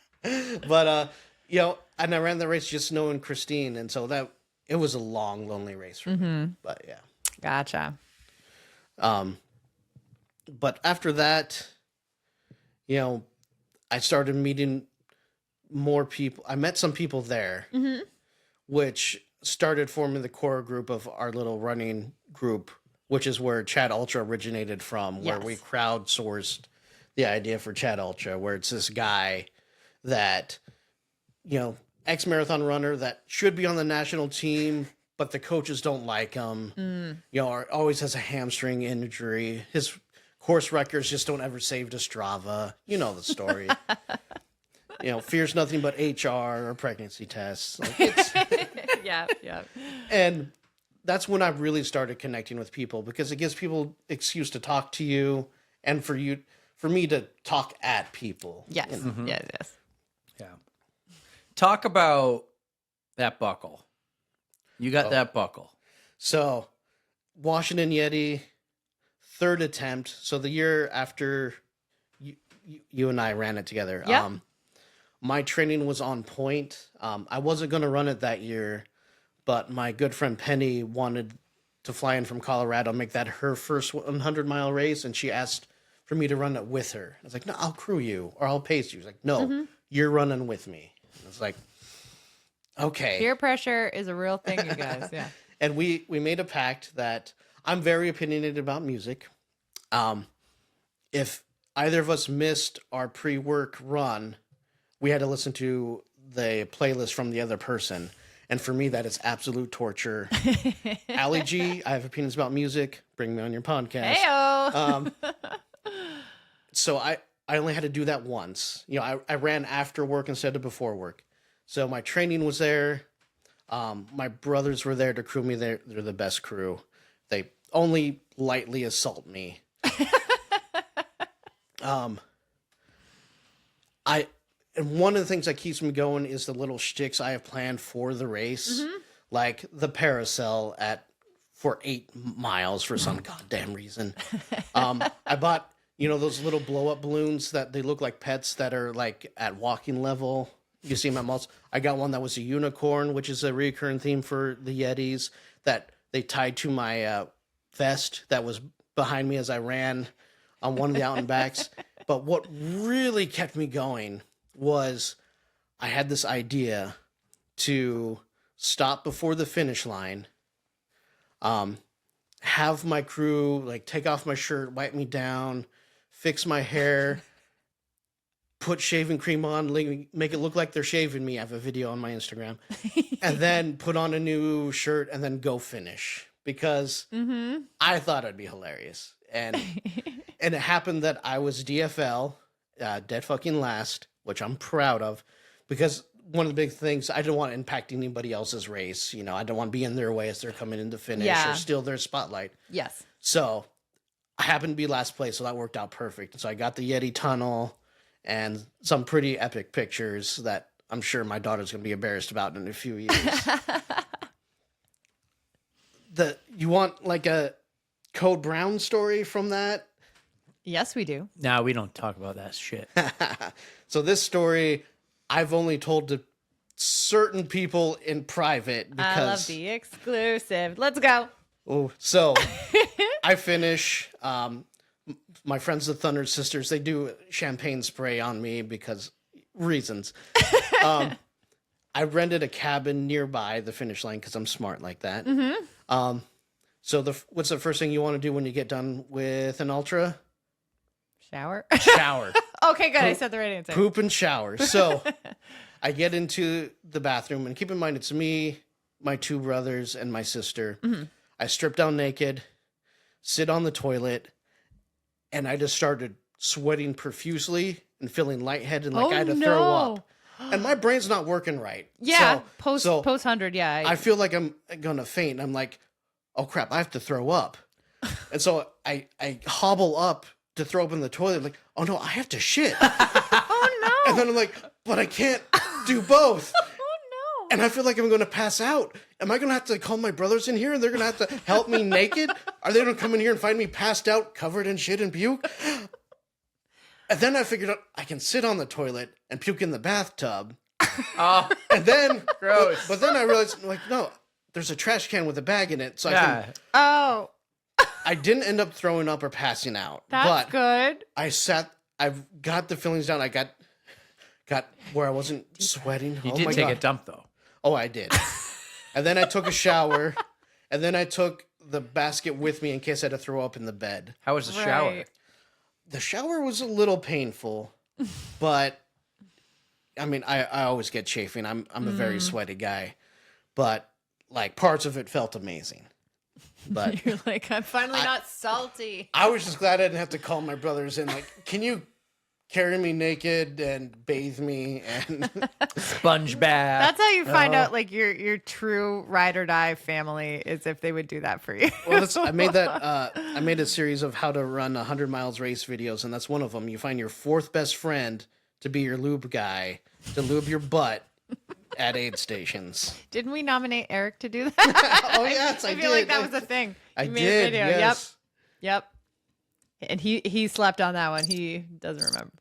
and I ran the race just knowing Christine, and so it was a long, lonely race for me. But yeah. Gotcha. But after that, I started meeting more people. I met some people there. which started forming the core group of our little running group, which is where Chad Ultra originated from, where we crowdsourced the idea for Chad Ultra, where it's this guy that, ex-marathon runner that should be on the national team, but the coaches don't like him, always has a hamstring injury. His course records just don't ever save to Strava. You know the story. Fears nothing but HR or pregnancy tests. Like Yeah. and that's when I really started connecting with people, because it gives people excuse to talk to you and for me to talk at people. Yes. Yes. Yeah. Talk about that buckle. You got that buckle. So, Washington Yeti, third attempt. So the year after you and I ran it together. Yeah. My training was on point. I wasn't going to run it that year, but my good friend Penny wanted to fly in from Colorado, make that her first 100-mile race, and she asked for me to run it with her. I was like, no, I'll crew you, or I'll pace you. She's like, no, you're running with me. And I was like, okay. Peer pressure is a real thing, you guys. Yeah. And we made a pact that I'm very opinionated about music. If either of us missed our pre-work run, we had to listen to the playlist from the other person. And for me, that is absolute torture. Ali G, I have opinions about music. Bring me on your podcast. Heyo. So I only had to do that once. I ran after work instead of before work. So my training was there. My brothers were there to crew me. They're the best crew. They only lightly assault me. And one of the things that keeps me going is the little shticks I have planned for the race, like the parasail for 8 miles for some goddamn reason. I bought those little blow up balloons that they look like pets that are like at walking level. You see them at malls. I got one that was a unicorn, which is a recurring theme for the Yetis, that they tied to my vest that was behind me as I ran on one of the out and backs. But what really kept me going was I had this idea to stop before the finish line, have my crew like take off my shirt, wipe me down, fix my hair, put shaving cream on, make it look like they're shaving me. I have a video on my Instagram. And then put on a new shirt and then go finish, because I thought it'd be hilarious. And it happened that I was DFL, dead fucking last, which I'm proud of, because one of the big things, I didn't want to impact anybody else's race. I don't want to be in their way as they're coming in to finish or steal their spotlight. Yes. So I happened to be last place, so that worked out perfect. So I got the Yeti tunnel and some pretty epic pictures that I'm sure my daughter's going to be embarrassed about in a few years. You want like a Code Brown story from that? Yes, we do. No, we don't talk about that shit. So this story I've only told to certain people in private because I love the exclusive. Let's go. Oh, so I finish. My friends, the Thunder Sisters, they do champagne spray on me because reasons. I rented a cabin nearby the finish line because I'm smart like that. So what's the first thing you want to do when you get done with an ultra? Shower. Shower. Okay, good. I said the right answer. Poop and shower. So I get into the bathroom, and keep in mind, it's me, my 2 brothers, and my sister. I strip down naked, sit on the toilet, and I just started sweating profusely and feeling lightheaded, like I had to throw up. And my brain's not working right. Yeah, post 100, yeah. I feel like I'm going to faint. I'm like, oh, crap, I have to throw up. And so I hobble up to throw up in the toilet, like, oh, no, I have to shit. Oh, no. And then I'm like, but I can't do both. Oh, no. And I feel like I'm going to pass out. Am I going to have to call my brothers in here and they're going to have to help me naked? Are they going to come in here and find me passed out, covered in shit and puke? And then I figured out I can sit on the toilet and puke in the bathtub. Oh, And then, gross. but then I realized, like, no, there's a trash can with a bag in it. So Oh, I didn't end up throwing up or passing out. that's but good. I've got the feelings down. I got where I wasn't sweating. You Oh did my take God. a dump, though. Oh, I did. And then I took a shower. And then I took the basket with me in case I had to throw up in the bed. How was the shower? Right. The shower was a little painful, but I mean, I always get chafing. I'm a very sweaty guy, but like parts of it felt amazing. But You're like, I'm finally not salty. I was just glad I didn't have to call my brothers in. Like, can you carry me naked and bathe me and Sponge bath. That's how you find out like your true ride or die family is if they would do that for you. well, I made that. I made a series of how to run 100 miles race videos, and that's one of them. You find your fourth best friend to be your lube guy to lube your butt at aid stations. Didn't we nominate Eric to do that? Oh yes, I I did. feel like that was a thing. I You made did. a video. Yes. Yep. And he slept on that one. He doesn't remember.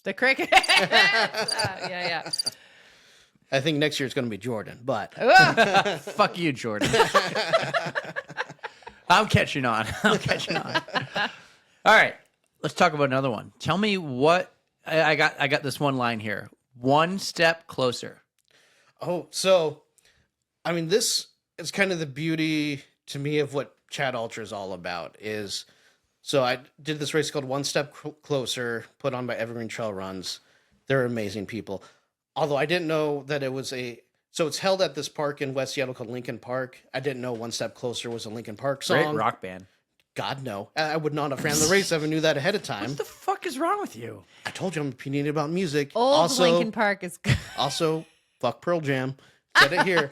The cricket. Yeah. I think next year it's going to be Jordan, but Ugh. Fuck you, Jordan. I'm catching on. I'm catching on. All right, let's talk about another one. Tell me what I got. I got this one line here. One step closer. oh, so I mean, this is kind of the beauty to me of what Chad Ultra is all about. Is so I did this race called One Step Closer, put on by Evergreen Trail Runs. They're amazing people. Although I didn't know that it was so it's held at this park in West Seattle called Lincoln Park. I didn't know One Step Closer was a Lincoln Park Great song. rock band. God, no. I would not have ran the race if I knew that ahead of time. What the fuck is wrong with you? I told you I'm opinionated about music. Old Lincoln Park is good. Also, fuck Pearl Jam. Said it here.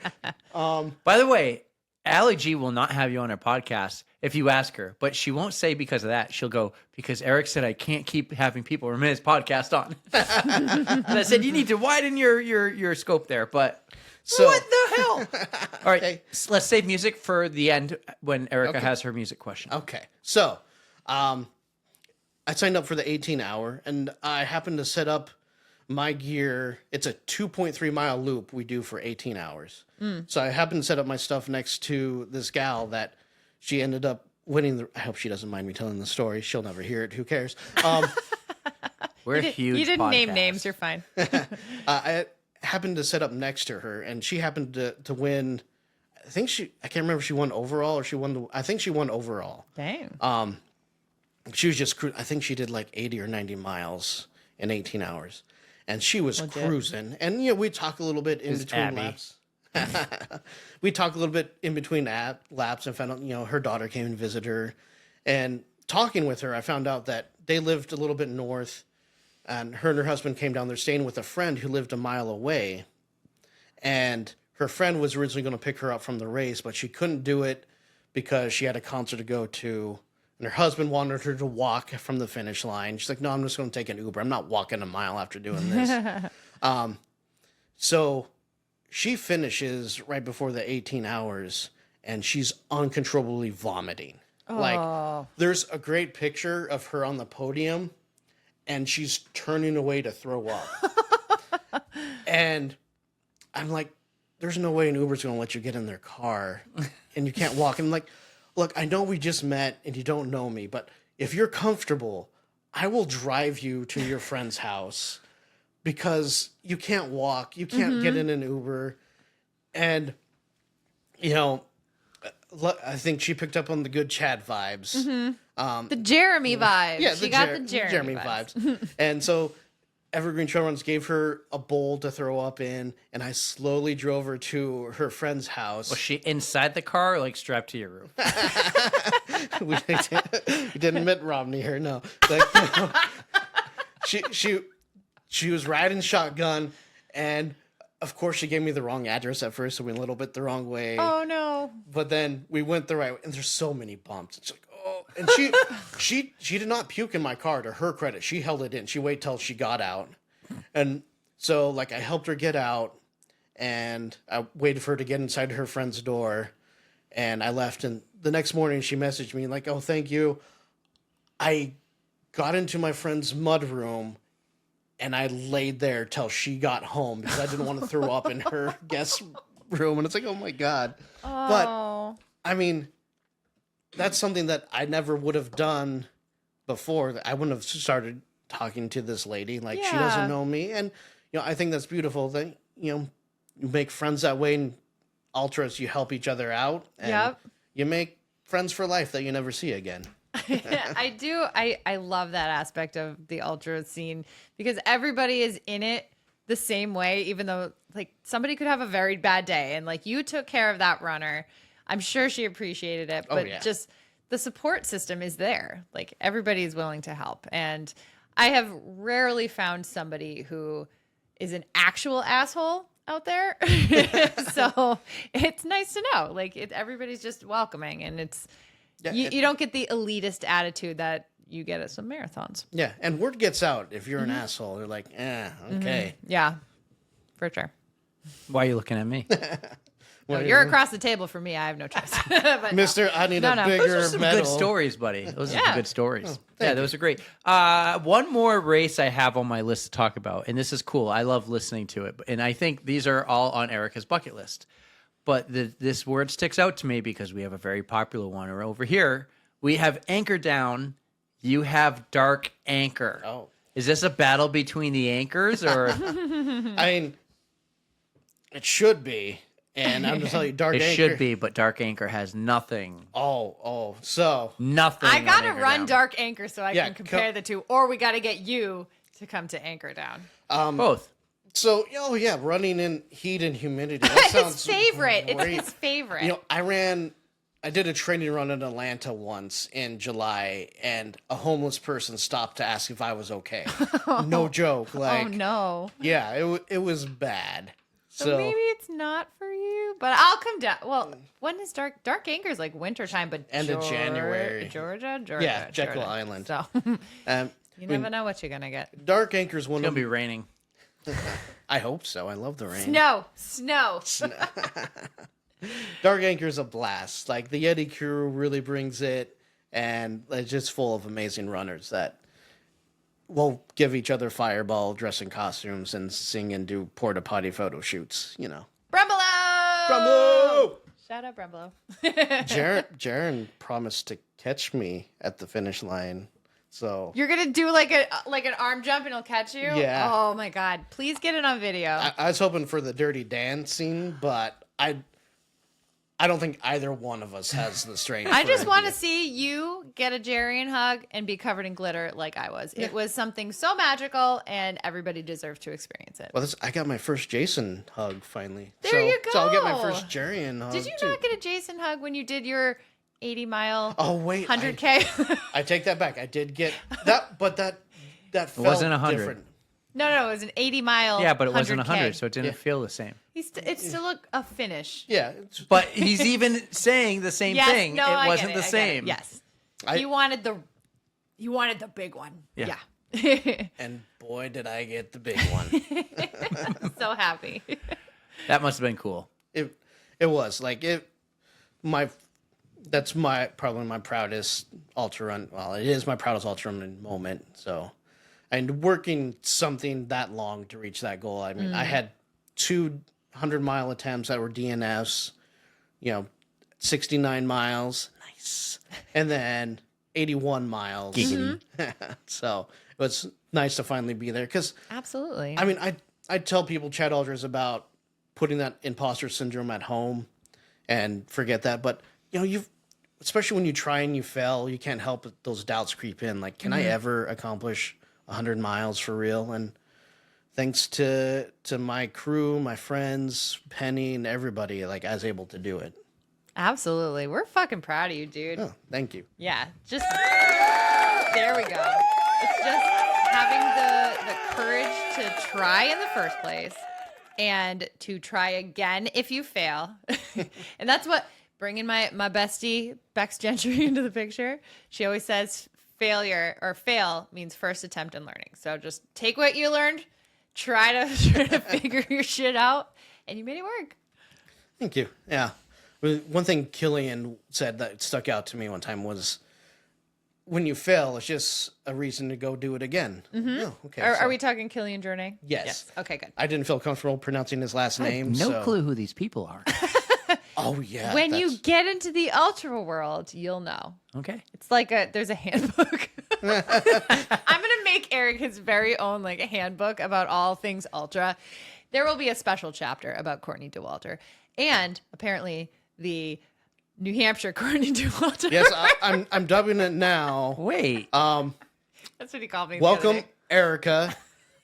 By the way, Allie G will not have you on her podcast if you ask her, but she won't say because of that. She'll go, because Eric said I can't keep having people from his podcast on. And I said, you need to widen your scope there, but So, what the hell? All right, Okay. let's save music for the end when Erica has her music question. Okay. So, I signed up for the 18-hour, and I happened to set up my gear. It's a 2.3 mile loop we do for 18 hours. So I happened to set up my stuff next to this gal that she ended up winning I hope she doesn't mind me telling the story. She'll never hear it. Who cares? We're a huge You didn't name podcast. names. You're fine. I happened to set up next to her, and she happened to win. I can't remember if she won overall or I think she won overall. Dang. She was just, I think she did like 80 or 90 miles in 18 hours. And she was cruising. And, we talk a little bit in between Abby. laps. We talked a little bit in between laps and found out, her daughter came and visited her. And talking with her, I found out that they lived a little bit north. And her husband came down there staying with a friend who lived a mile away. And her friend was originally going to pick her up from the race, but she couldn't do it because she had a concert to go to. And her husband wanted her to walk from the finish line. She's like, no, I'm just going to take an Uber. I'm not walking a mile after doing this. So she finishes right before the 18 hours, and she's uncontrollably vomiting. Like, there's a great picture of her on the podium, and she's turning away to throw up. And I'm like, there's no way an Uber's going to let you get in their car, and you can't walk. And I'm like, look, I know we just met and you don't know me, but if you're comfortable, I will drive you to your friend's house because you can't walk. You can't get in an Uber. And, I think she picked up on the good Chad vibes. The Jeremy vibes. Yeah, she got the Jeremy vibes. And so Evergreen Trail Runs gave her a bowl to throw up in, and I slowly drove her to her friend's house. Was she inside the car or like strapped to your roof? we didn't Mitt Romney here, no. Like, she was riding shotgun, and of course she gave me the wrong address at first, so we went a little bit the wrong way. Oh no. But then we went the right way, and there's so many bumps. It's like, oh, and she did not puke in my car, to her credit. She held it in. She waited till she got out. And so like I helped her get out, and I waited for her to get inside her friend's door, and I left. And the next morning she messaged me like, oh, thank you. I got into my friend's mudroom, and I laid there till she got home because I didn't want to throw up in her guest room. And it's like, oh my God. Oh. But I mean, that's something that I never would have done before. I wouldn't have started talking to this lady. Like, she doesn't know me. And, I think that's beautiful that, you make friends that way. And ultras, you help each other out, and Yep. you make friends for life that you never see again. I do. I love that aspect of the ultra scene because everybody is in it the same way, even though like somebody could have a very bad day and like you took care of that runner. I'm sure she appreciated it, but just the support system is there. Like everybody is willing to help. And I have rarely found somebody who is an actual asshole out there. So it's nice to know like everybody's just welcoming and it's, you don't get the elitist attitude that you get at some marathons. Yeah, and word gets out if you're an asshole. They're like, okay. Yeah, for sure. Why are you looking at me? No, you're across the table from me. I have no choice. But Mister, I need a No. bigger Those are some medal. good stories, buddy. Those are some good stories. thank Those are great. One more race I have on my list to talk about, and this is cool. I love listening to it, and I think these are all on Erika's bucket list. But this word sticks out to me because we have a very popular one. Or over here, we have Anchor Down. You have Dark Anchor. Oh. Is this a battle between the anchors, or I mean, it should be. And I'm just telling you, Dark it Anchor. should be? But Dark Anchor has nothing. So Nothing. I on gotta Anchor run Down. Dark Anchor so I Yeah, can compare the two, or we gotta get you to come to Anchor Down. Both. So, running in heat and humidity. That His sounds favorite. great. It's his favorite. You know, I did a training run in Atlanta once in July, and a homeless person stopped to ask if I was okay. No joke. Like, oh no. yeah, it was bad. So maybe it's not for you, but I'll come down. Well, when is Dark Anchor is like wintertime, but End of January. Georgia, Yeah, Jekyll Georgia. Island. So you never know what you're gonna get. Dark Anchor's one It's of gonna be raining. I hope so. I love the rain. Snow. Dark Anchor's a blast. Like the Yeti crew really brings it, and it's just full of amazing runners that will give each other fireball, dress in costumes, and sing and do porta potty photo shoots. You know. Brumbelow! Shout out Brumbelow. Jaren promised to catch me at the finish line. So You're gonna do like an arm jump and he'll catch you? Yeah. Oh my god. Please get it on video. I was hoping for the Dirty Dancing, but I don't think either one of us has the strength. I for just it. want to see you get a Jarian hug and be covered in glitter like I was. It was something so magical, and everybody deserves to experience it. Well, I got my first Jason hug finally. There you So I'll get my go. first Jarian hug. Did you too. not get a Jason hug when you did your 80-mile, Oh wait, 100K? I take that back. I did get that, but that felt wasn't 100. different. No, it was an 80-mile. Yeah, but it wasn't 100K. 100, so it didn't feel the same. It's still a finish. Yeah, But he's even saying the same Yes, thing. no, I It get wasn't it, the I get it. same. Yes, I- you wanted the big one. Yeah. Yeah. and boy, did I get the big one. So happy. That must have been cool. It was like it. That's probably my proudest ultra run. Well, it is my proudest ultra run moment. So, and working something that long to reach that goal. I mean, I had 200-mile attempts that were DNFs. 69 miles, nice, and then 81 miles. So it was nice to finally be there because Absolutely. I mean, I tell people Chad Alders about putting that imposter syndrome at home and forget that. But especially when you try and you fail, you can't help it, those doubts creep in. Like, can I ever accomplish 100 miles for real? And thanks to my crew, my friends, Penny, and everybody, like, I was able to do it. Absolutely. We're fucking proud of you, dude. Oh, thank you. Yeah. Just there we go. It's just having the courage to try in the first place and to try again if you fail. And that's what bringing my bestie Bex Gentry into the picture. She always says fail means first attempt in learning. So just take what you learned, try to figure your shit out, and you made it work. Thank you. Yeah. One thing Killian said that stuck out to me one time was, when you fail, it's just a reason to go do it again. Oh, okay. Are we talking Killian Jornet? Yes. Okay, good. I didn't feel comfortable pronouncing his last name. No so- clue who these people are. Oh, yeah. When you get into the ultra world, you'll know. Okay. It's like there's a handbook. I'm gonna make Eric his very own handbook about all things ultra. There will be a special chapter about Courtney DeWalter. and apparently the New Hampshire Courtney Dauwalter. Yes, I'm dubbing it now. Wait. That's what he called me. the other Welcome, day. Erika,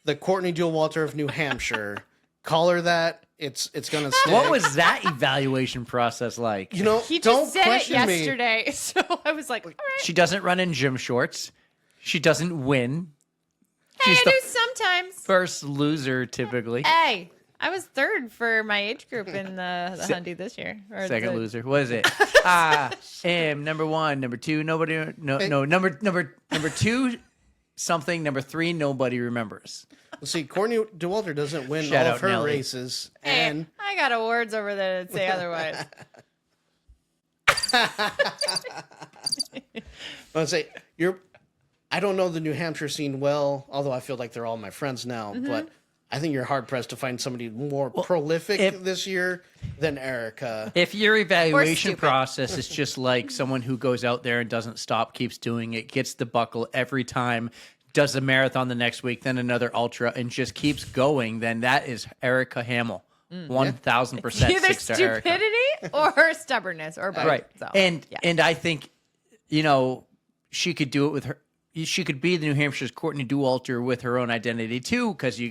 the Courtney Dauwalter of New Hampshire. Call her that. It's gonna stick. What was that evaluation process like? You know? He don't just said it question me. yesterday, so I was like, all right. She doesn't run in gym shorts. She doesn't win. Hey, She's I the do sometimes. first loser, typically. Hey, I was third for my age group in the Hundy this year. Or Second the- loser. What is it? Number one, number two, nobody. No, number two, something. Number three, nobody remembers. Well, see, Courtney Dauwalter doesn't win Shout all out of her Nelly. races, Hey, and I got awards over there that say otherwise. I'd say I don't know the New Hampshire scene well, although I feel like they're all my friends now. But I think you're hard pressed to find somebody more prolific this year than Erika. If your evaluation stupid. process is just like someone who goes out there and doesn't stop, keeps doing it, gets the buckle every time, does a marathon the next week, then another ultra, and just keeps going, then that is Erika Hamill. 1,000% Either Six Star Erika. stupidity or stubbornness or both. Right. So, and yeah. and I think, she could do it with her. She could be the New Hampshire's Courtney Dauwalter with her own identity too, because you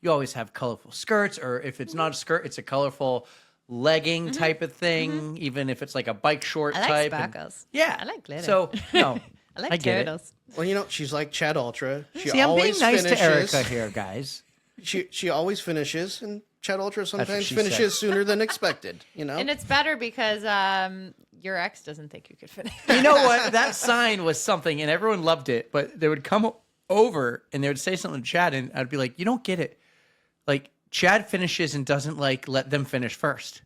always have colorful skirts, or if it's not a skirt, it's a colorful legging type of thing, even if it's like a bike short I like type. and- sparkles. yeah. I like glitter. So no, I like I get it. turtles. Well, she's like Chad Ultra. She See, I'm being always nice finishes. to Erika here, guys. She always finishes, and Chad Ultra sometimes she finishes sooner than expected. And it's better because your ex doesn't think you could finish. You know what? That sign was something, and everyone loved it. But they would come over and they would say something to Chad, and I'd be like, "You don't get it. Like Chad finishes and doesn't let them finish first."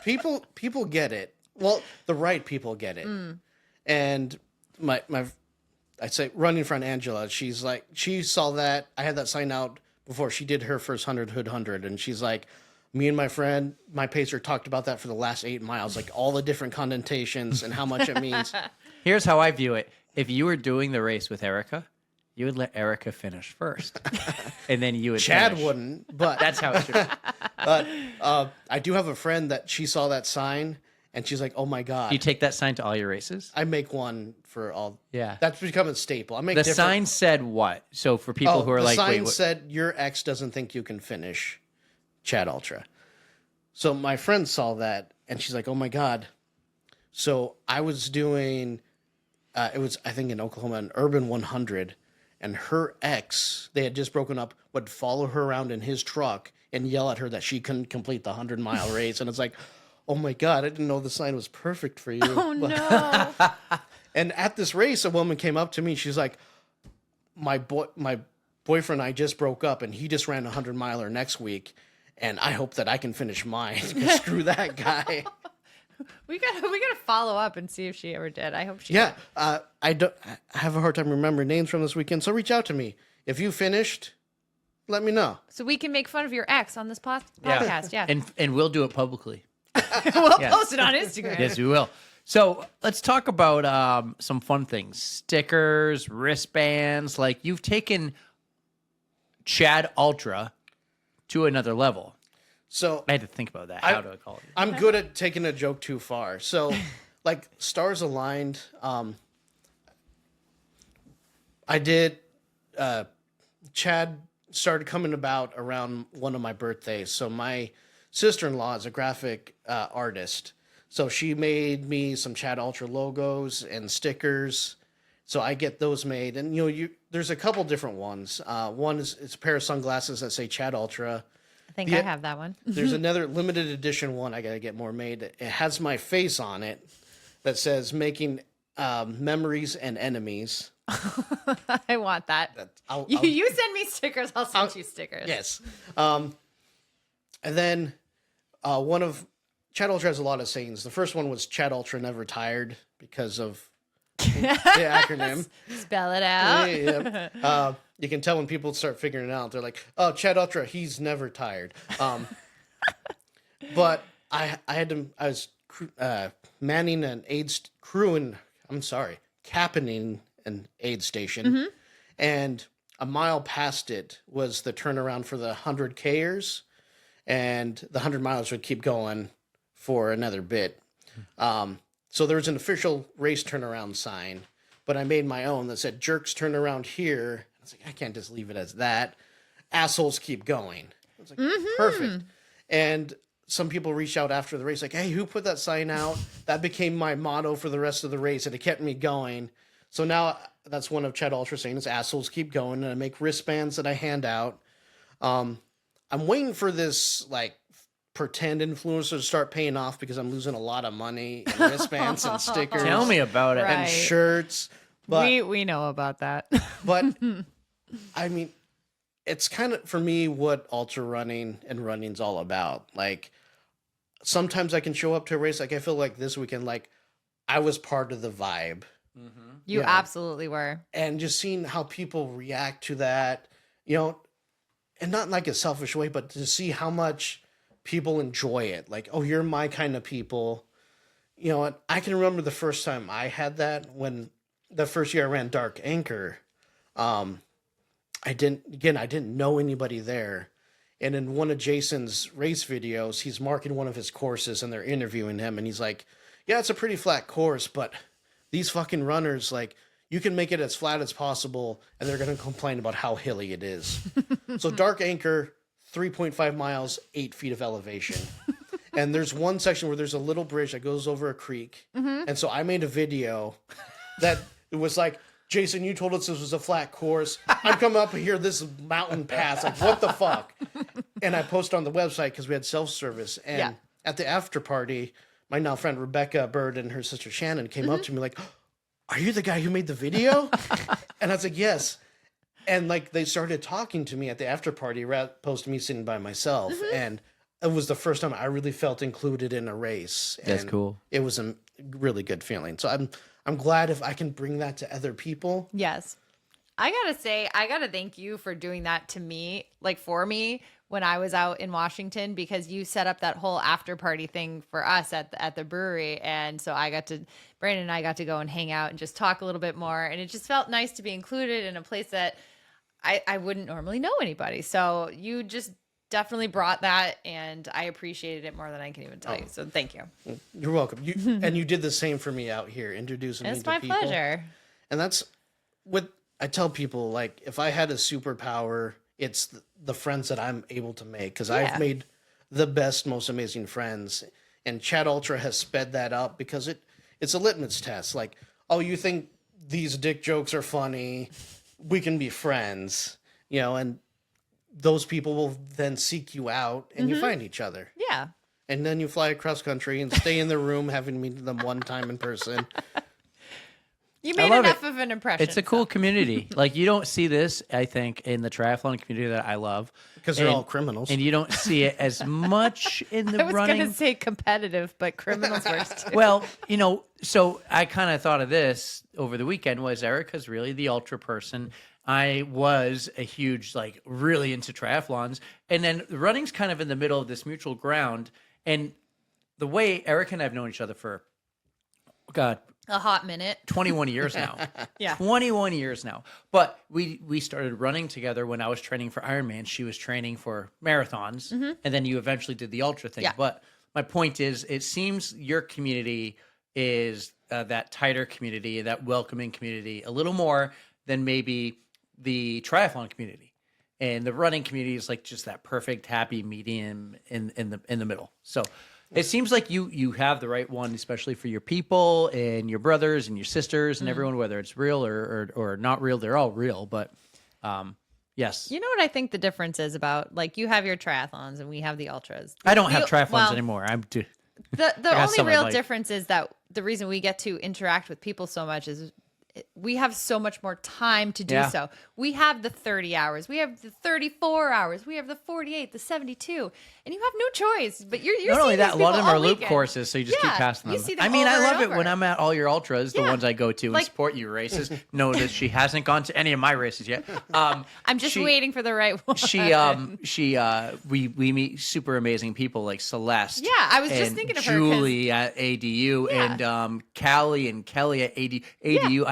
people get it. Well, the right people get it. And my I'd say running friend Angela, she's like, she saw that I had that sign out before she did her first 100, and she's like, me and my friend, my pacer, talked about that for the last 8 miles, like all the different connotations and how much it means. Here's how I view it: if you were doing the race with Erika, you would let Erika finish first, and then you would. Chad finish. wouldn't, but That's how it should be. but I do have a friend that she saw that sign and she's like, "Oh my god!" You take that sign to all your races. I make one for all. Yeah. That's become a staple. I make The different. sign said what? So for people who are the like, sign wait, what? said your ex doesn't think you can finish Chad Ultra. So my friend saw that and she's like, "Oh my god!" So I was doing, it was I think in Oklahoma, an Urban 100, and her ex, they had just broken up, would follow her around in his truck and yell at her that she couldn't complete the 100-mile race, and it's like, oh my god, I didn't know the sign was perfect for you. Oh no. And at this race, a woman came up to me. She's like, my boyfriend and I just broke up, and he just ran a 100-miler next week, and I hope that I can finish mine. Screw that guy. we gotta follow up and see if she ever did. I hope she Yeah, I have a hard time remembering names from this weekend, so reach out to me. If you finished, let me know. So we can make fun of your ex on this podcast. Yeah. And we'll do it publicly. we'll yes. post it on Instagram. Yes, we will. So let's talk about some fun things: stickers, wristbands. Like you've taken Chad Ultra to another level. So I had to think about that. How do I call it? I'm good at taking a joke too far. So, like, stars aligned. I did. Chad started coming about around one of my birthdays. So my sister-in-law is a graphic artist. So she made me some Chad Ultra logos and stickers. So I get those made, and there's a couple different ones. One is it's a pair of sunglasses that say Chad Ultra. I think I have that one. There's another limited edition one I got to get more made. It has my face on it that says making memories and enemies. I want that. You send me stickers, I'll send you stickers. Yes. And then one of Chad Ultra has a lot of sayings. The first one was Chad Ultra never tired because of the acronym. Spell it out. Yeah. You can tell when people start figuring it out. They're like, "Oh, Chad Ultra, he's never tired." But I was manning an aid captaining an aid station, and a mile past it was the turnaround for the 100Kers, and the 100 miles would keep going for another bit. So there was an official race turnaround sign, but I made my own that said jerks turn around here. I was like, I can't just leave it as that. Assholes keep going. I was like, perfect. And some people reached out after the race, like, hey, who put that sign out? That became my motto for the rest of the race, and it kept me going. So now that's one of Chad Ultra saying is assholes keep going, and I make wristbands that I hand out. I'm waiting for this like pretend influencer to start paying off because I'm losing a lot of money in wristbands and stickers. Tell me about it. Right. And shirts. But We know about that. but I mean, it's kind of for me what ultra running and running's all about. Like sometimes I can show up to a race, like I feel like this weekend, like I was part of the vibe. You Yeah. absolutely were. And just seeing how people react to that, you know, and not in like a selfish way, but to see how much people enjoy it. Like, oh, you're my kind of people. You know, and I can remember the first time I had that when the first year I ran Dark Anchor. I didn't know anybody there. And in one of Jason's race videos, he's marking one of his courses and they're interviewing him. And he's like, yeah, it's a pretty flat course, but these fucking runners, like, you can make it as flat as possible, and they're going to complain about how hilly it is. So Dark Anchor, 3.5 miles, 8 feet of elevation. And there's one section where there's a little bridge that goes over a creek. And so I made a video that it was like, Jason, you told us this was a flat course. I'm coming up here, this mountain pass. Like, what the fuck? And I posted on the website because we had self-service. And at the after party, my now friend Rebecca Bird and her sister Shannon came up to me like, are you the guy who made the video? And I was like, yes. And like they started talking to me at the after party, opposed to me sitting by myself. And it was the first time I really felt included in a race. That's And cool. It was a really good feeling. So I'm glad if I can bring that to other people. Yes. I gotta thank you for doing that to me, like for me, when I was out in Washington, because you set up that whole after party thing for us at the brewery. And so Brandon and I got to go and hang out and just talk a little bit more. And it just felt nice to be included in a place that I wouldn't normally know anybody. So you just definitely brought that, and I appreciated it more than I can even tell you. So thank you. You're welcome. And you did the same for me out here, introducing me It's to my people. pleasure. And that's what I tell people, like, if I had a superpower, it's the friends that I'm able to make, because I've made the best, most amazing friends. And Chad Ultra has sped that up because it's a litmus test. Like, oh, you think these dick jokes are funny? We can be friends, you know, and those people will then seek you out and you find each other. Yeah. And then you fly across country and stay in the room, having meet them one time in person. You made love enough it. of an impression. It's a cool community. Like, you don't see this, I think, in the triathlon community that I love. Because they're And- all criminals. And you don't see it as much in the I was running. going to say competitive, but criminals worse too. Well, you know, so I kind of thought of this over the weekend. Was Erika's really the ultra person? I was a huge, like, really into triathlons. And then running's kind of in the middle of this mutual ground. And the way Erika and I have known each other for, God, A hot minute. 21 years now. Yeah. 21 years now. But we started running together when I was training for Ironman. She was training for marathons. And then you eventually did the ultra thing. Yeah. But my point is, it seems your community is that tighter community, that welcoming community, a little more than maybe the triathlon community. And the running community is like just that perfect, happy medium in the middle. So it seems like you have the right one, especially for your people and your brothers and your sisters and everyone, whether it's real or not real. They're all real, but yes. You know what I think the difference is about, like, you have your triathlons and we have the ultras. I don't have The- triathlons well, anymore. The got only some I real like. difference is that the reason we get to interact with people so much is we have so much more time to do Yeah. so. We have the 30 hours, we have the 34 hours, we have the 48, the 72, and you have no choice. But you're Not only seeing that, these a lot of people them are all loop weekend. courses, so you just keep Yeah, passing you them. see them I mean, I over and love it when over. I'm at all your ultras, the Yeah. ones I go to and Like- support you races. Notice she hasn't gone to any of my races yet. I'm just waiting for the right one. We meet super amazing people like Celeste. Yeah, I was just and thinking of her 'cause- Julie at ADU Yeah. and Callie and Kelly at ADU.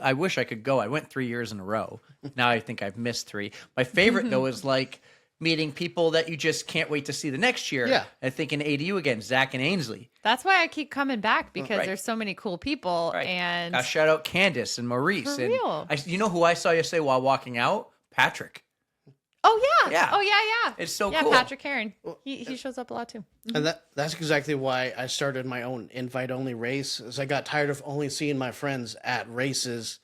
I wish I could go. I went 3 years in a row. Now I think I've missed 3. My favorite though is like meeting people that you just can't wait to see the next year. Yeah. And thinking ADU again, Zach and Ainsley. That's why I keep coming back because Right. there's so many cool people. Right. And Shout out Candace and Maurice. For and real. You know who I saw yesterday while walking out? Patrick. oh yeah, Yeah. oh yeah, It's so yeah. cool. Patrick Heron, he shows up a lot too. And that's exactly why I started my own invite-only race, is I got tired of only seeing my friends at races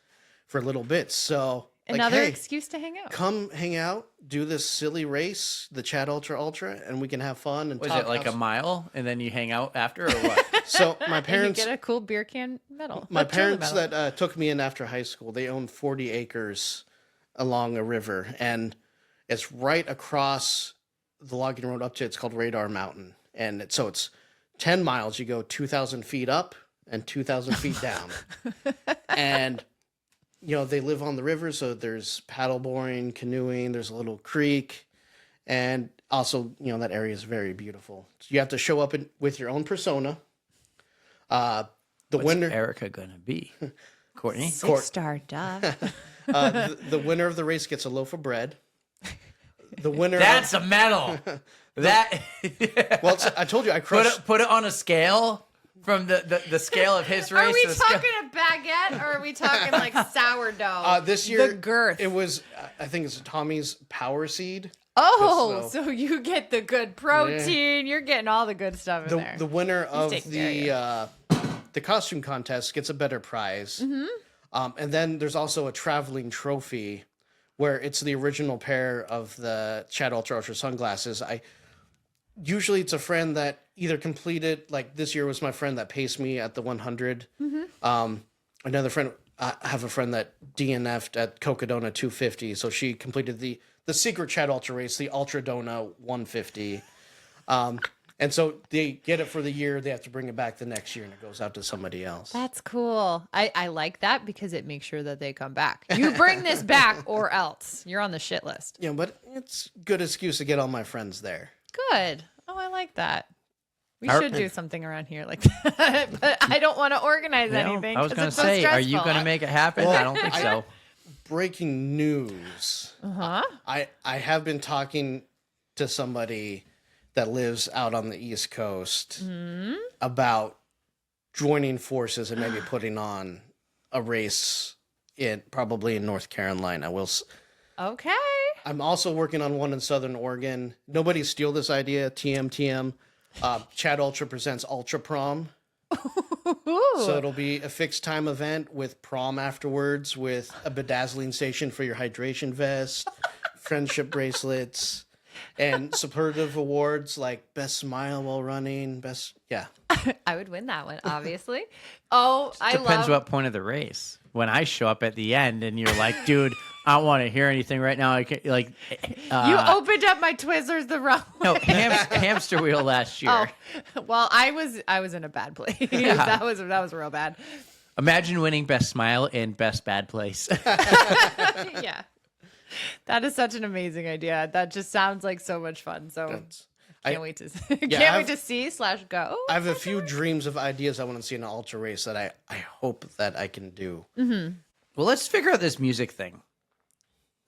for little bits. So, like, Another hey, excuse to hang out. come hang out, do this silly race, the Chad Ultra, and we can have fun. And Was talk it like house- a mile and then you hang out after or what? So my And parents, you get a cool beer can medal. my A Truman parents medal. that took me in after high school, they own 40 acres along a river, and it's right across the logging road up to, it's called Radar Mountain. And so it's 10 miles. You go 2,000 feet up and 2,000 feet down. And, they live on the river. So there's paddle boarding, canoeing, there's a little creek. And also, that area is very beautiful. So you have to show up with your own persona. The winner, Erika gonna be? Courtney? Six Star, duh. the winner of the race gets a loaf of bread. The winner. That's a medal. That Well, I told you I crushed. put it on a scale from the scale of his race. Are we to the scale- talking a baguette or are we talking like sourdough? This year, the girth. it was. I think it's Tommy's Power Seed. Oh, So- so you get the good protein. You're getting all the good stuff in there. The winner of taking care the costume contest gets a better prize. And then there's also a traveling trophy where it's the original pair of the Chad Ultra sunglasses. Usually it's a friend that either completed, like this year was my friend that paced me at the 100. Another friend, I have a friend that DNF'd at Cocodona 250, so she completed the secret Chad Ultra race, the Ultra Dona 150. And so they get it for the year. They have to bring it back the next year, and it goes out to somebody else. That's cool. I like that because it makes sure that they come back. You bring this back or else you're on the shit list. But it's a good excuse to get all my friends there. Good. Oh, I like that. We Our- should do something around here like that, but I don't want to organize No, anything. I was 'cause gonna it's so say, are you stressful. gonna make it happen? I don't think so. Breaking news. Huh? I have been talking to somebody that lives out on the East Coast about joining forces and maybe putting on a race probably in North Carolina. Okay. I'm also working on one in Southern Oregon. Nobody steal this idea. TM. Chad Ultra presents Ultra Prom. So it'll be a fixed time event with prom afterwards, with a bedazzling station for your hydration vest, friendship bracelets, and superlative awards like best smile while running, I would win that one, obviously. Oh, I Depends love what point of the race. When I show up at the end and you're like, dude, I don't want to hear anything right now. I can't, like, you opened up my Twizzlers the wrong way. no, hamster wheel last year. Oh, well, I was in a bad place. That was real bad. Imagine winning best smile and best bad place. Yeah. That is such an amazing idea. That just sounds like so much fun. So can't wait to wait to see/go. I have a few dreams of ideas I want to see in an ultra race that I hope that I can do. Well, let's figure out this music thing.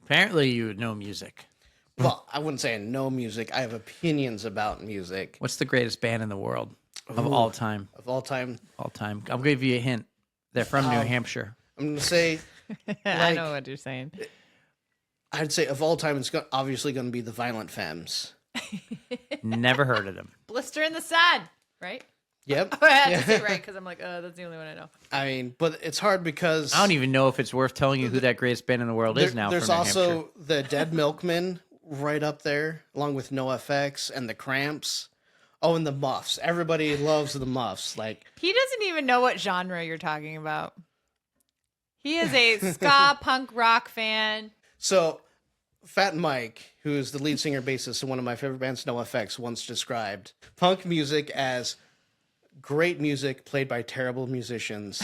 Apparently, you know music. Well, I wouldn't say I know music. I have opinions about music. What's the greatest band in the world of all time? Of all time, All time. I'll give you a hint. They're from New Hampshire. I'm going to say, I know what you're saying. I'd say of all time, it's obviously going to be the Violent Femmes. Never heard of them. Blister in the Sun, right? Yep. I had to say right because I'm like, that's the only one I know. I mean, but it's hard because I don't even know if it's worth telling you who that greatest band in the world is now. there's from New also Hampshire. the Dead Milkmen right up there, along with NoFX and the Cramps. Oh, and the Muffs. Everybody loves the Muffs. Like, He doesn't even know what genre you're talking about. He is a ska punk rock fan. so Fat Mike, who is the lead singer bassist in one of my favorite bands, NoFX, once described punk music as great music played by terrible musicians.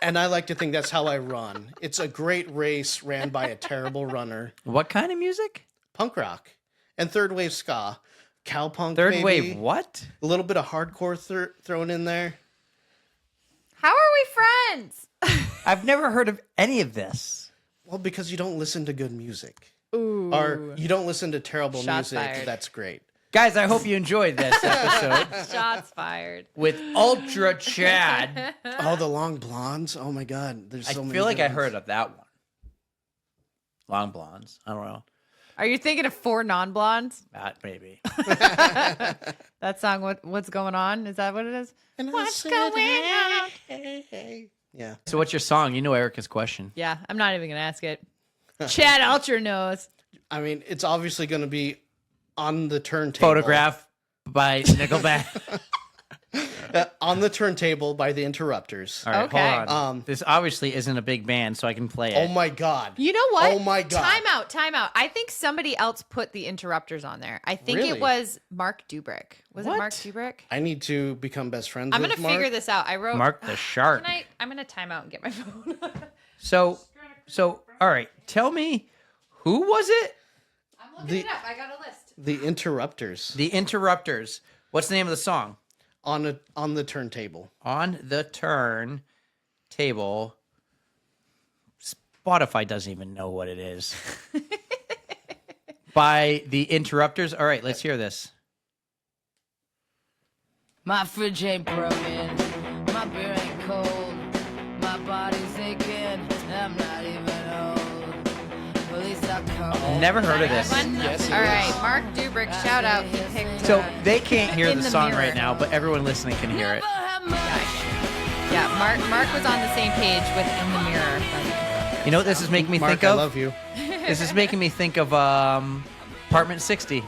And I like to think that's how I run. It's a great race ran by a terrible runner. What kind of music? Punk rock and third wave ska, cowpunk. Third maybe. wave what? A little bit of hardcore thrown in there. How are we friends? I've never heard of any of this. Well, because you don't listen to good music. Ooh. Or you don't listen to terrible Shots music. fired. That's great. Guys, I hope you enjoyed this episode Shots fired. with Ultra Chad. Oh, the long blondes. Oh my God. There's so I many. feel like good I ones. heard of that one. Long blondes. I don't know. Are you thinking of 4 non-blondes? Maybe. That song, What's Going On? Is that what it is? And I What's said, going on? hey, hey. Yeah. So what's your song? You know Erica's question. Yeah, I'm not even going to ask it. Chad Ultra knows. I mean, it's obviously going to be On the Turntable. Photograph by Nickelback. On the Turntable by the Interrupters. All right, Okay. hold on. This obviously isn't a big band, so I can play it. Oh my God. You know what? Oh my God. Time out. I think somebody else put the Interrupters on there. I think Really? it was Mark Dubrick. Was What? it Mark Dubrick? I need to become best friends I'm with going to Mark. figure this out. I wrote. Mark the Shark. I'm going to time out and get my phone. So, all right. Tell me, who was it? I'm looking it up. I got a list. The Interrupters. The Interrupters. What's the name of the song? On the Turntable. On the Turn Table. Spotify doesn't even know what it is. By the Interrupters. All right, let's hear this. My fridge ain't broken, my beer ain't cold, my body's aching, I'm not even old. At least I come. Never heard of this. Yes, it All is. right, Mark Dubrick, shout out. He picked. So they can't hear In the the song Mirror. right now, but everyone listening can hear it. Yeah, Mark was on the same page with In the Mirror. You know what this is making me Mark, think I of? love you. This is making me think of Apartment 60.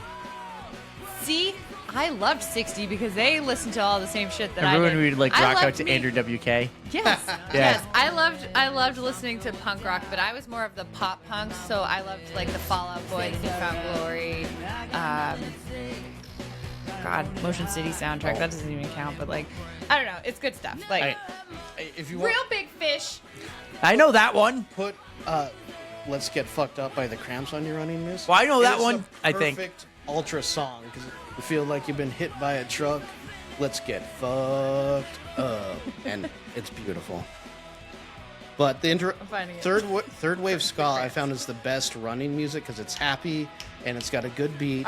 See, I loved 60 because they listened to all the same shit that Remember I did. when we'd like I rock out loved to me- Andrew WK? Yes, Yeah. yes. I loved listening to punk rock, but I was more of the pop punk, so I loved like the Fall Out Boy, the Newfound Glory, God, Motion City soundtrack. That doesn't even count, but like, I don't know. It's good stuff. Like, If you want, Real Big Fish. I know that one. put Let's Get Fucked Up by the Cramps on your running list. Well, I know that It's one, a I think. Perfect ultra song because you feel like you've been hit by a truck. Let's get fucked up, and it's beautiful. But the finding it. third wave ska I found is the best running music because it's happy and it's got a good beat.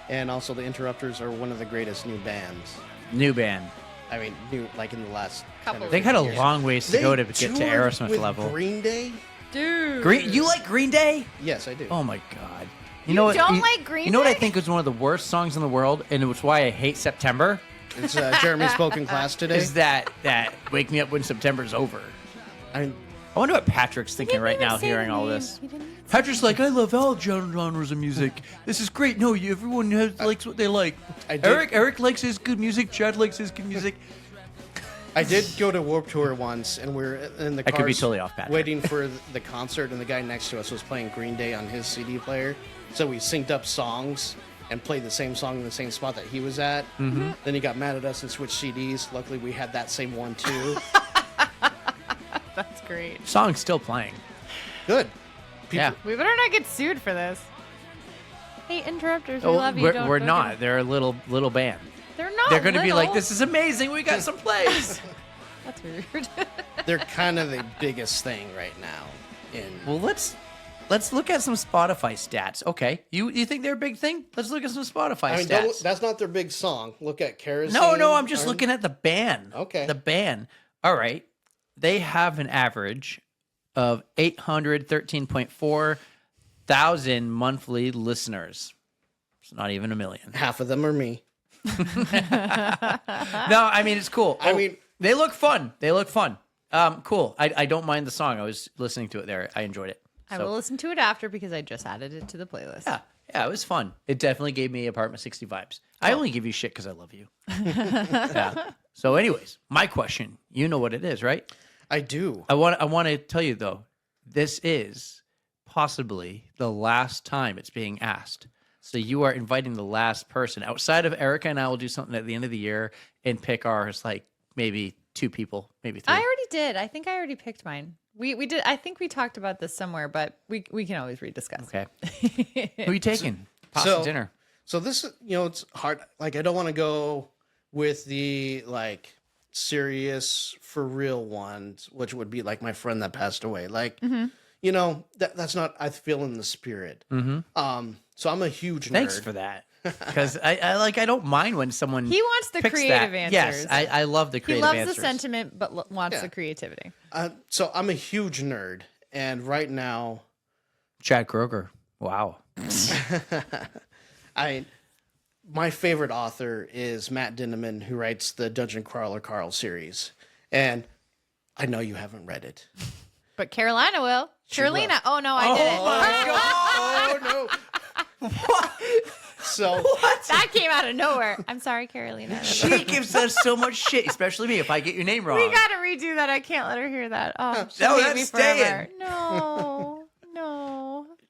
And also the Interrupters are one of the greatest new bands. New band. I mean, new like in the last Couple 10 or They got a 15 years. long ways to They go to get to toured Aerosmith with level. Green Day? Dude. Green, you like Green Day? Yes, I do. Oh my god! You know what? don't like Green You know what I Day? think is one of the worst songs in the world, and it's why I hate September. It's Jeremy spoke in class today. Is that "Wake Me Up When September's Over"? I mean, I wonder what Patrick's thinking right now, hearing all this. Patrick's like, I love all genres of music. This is great. No, everyone likes what they like. I did- Eric likes his good music. Chad likes his good music. I did go to Warped Tour once, and we were in the I cars could be totally off, Patrick. waiting for the concert, and the guy next to us was playing Green Day on his CD player. So we synced up songs and played the same song in the same spot that he was at. Mm-hmm. Then he got mad at us and switched CDs. Luckily, we had that same one too. That's great. Song's still playing. Good. Yeah. We better not get sued for this. Hey, Interrupters, we Oh, love you. we're Don't not. get- They're a little band. They're not. They're going to be like, little. this is amazing. We got some plays. That's weird. They're kind of the biggest thing right now. Well, let's look at some Spotify stats. Okay, you think they're a big thing? Let's look at some Spotify I mean, stats. that's not their big song. Look at Kerosene. No, I'm just looking at the band. Okay. The band. All right. They have an average of 813.4 thousand monthly listeners. It's not even a million. Half of them are me. No, I mean, it's cool. I mean- they look fun. Cool. I don't mind the song. I was listening to it there. I enjoyed it. I So, will listen to it after because I just added it to the playlist. Yeah, it was fun. It definitely gave me Apartment 60 vibes. I only give you shit because I love you. Yeah. So, anyways, my question. You know what it is, right? I do. I want to tell you though, this is possibly the last time it's being asked. So you are inviting the last person outside of Erica, and I will do something at the end of the year and pick ours, like maybe 2 people, maybe 3. I already did. I think I already picked mine. We did. I think we talked about this somewhere, but we can always rediscuss. Okay. Who are you taking? Pasta So- dinner. So this, it's hard. Like, I don't want to go with the like serious for real ones, which would be like my friend that passed away. Like, you know, that's not, I feel in the spirit. So I'm a huge nerd. Thanks for that. Because I don't mind when someone He wants the picks creative that. answers. Yes, I love the He creative loves answers. the sentiment, but wants Yeah. the creativity. So I'm a huge nerd. And right now, Chad Kroger. Wow. my favorite author is Matt Dinneman, who writes the Dungeon Crawler Carl series. And I know you haven't read it. But Carolina will. Carolina. will. Oh, no, I didn't. Oh, no. So That came out of nowhere. I'm sorry, Carolina. She gives us so much shit, especially me if I get your name wrong. We got to redo that. I can't let her hear that. Oh, she'll No, hate that's me staying. forever. No.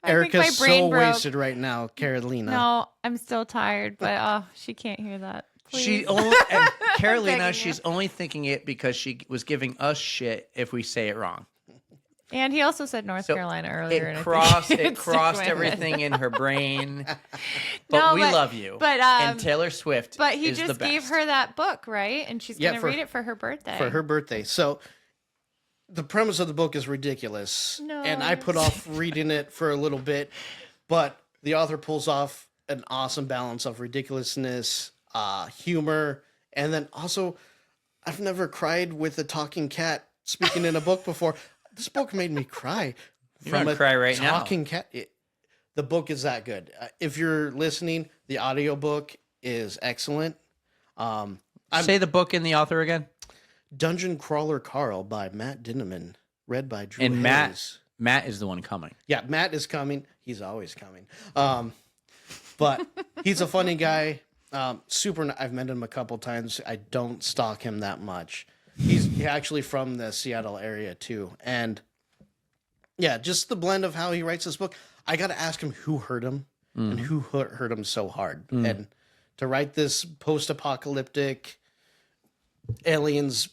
I think my Erica's brain so broke. wasted right now, Carolina. No, I'm still tired, but she can't hear that. Please. She only and Carolina. begging She's you. only thinking it because she was giving us shit if we say it wrong. And he also said North So Carolina earlier. and I It think crossed. It it's crossed stick with it. everything in her brain. But No, we but- love you. but, and Taylor Swift. But he is the just best. gave her that book, right? And she's Yeah, going to for- read it for her birthday. For her birthday. So the premise of the book is ridiculous. No. And I put off reading it for a little bit. But the author pulls off an awesome balance of ridiculousness, humor, and then also, I've never cried with a talking cat speaking in a book before. This book made me cry. You're gonna cry right now. talking cat. The book is that good. If you're listening, the audiobook is excellent. Say the book and the author again. Dungeon Crawler Carl by Matt Dinneman, read by Drew And Hayes. Matt is the one coming. Yeah, Matt is coming. He's always coming. But he's a funny guy. I've met him a couple times. I don't stalk him that much. He's actually from the Seattle area too. And yeah, just the blend of how he writes this book. I got to ask him who hurt him and who hurt him so hard. And to write this post-apocalyptic aliens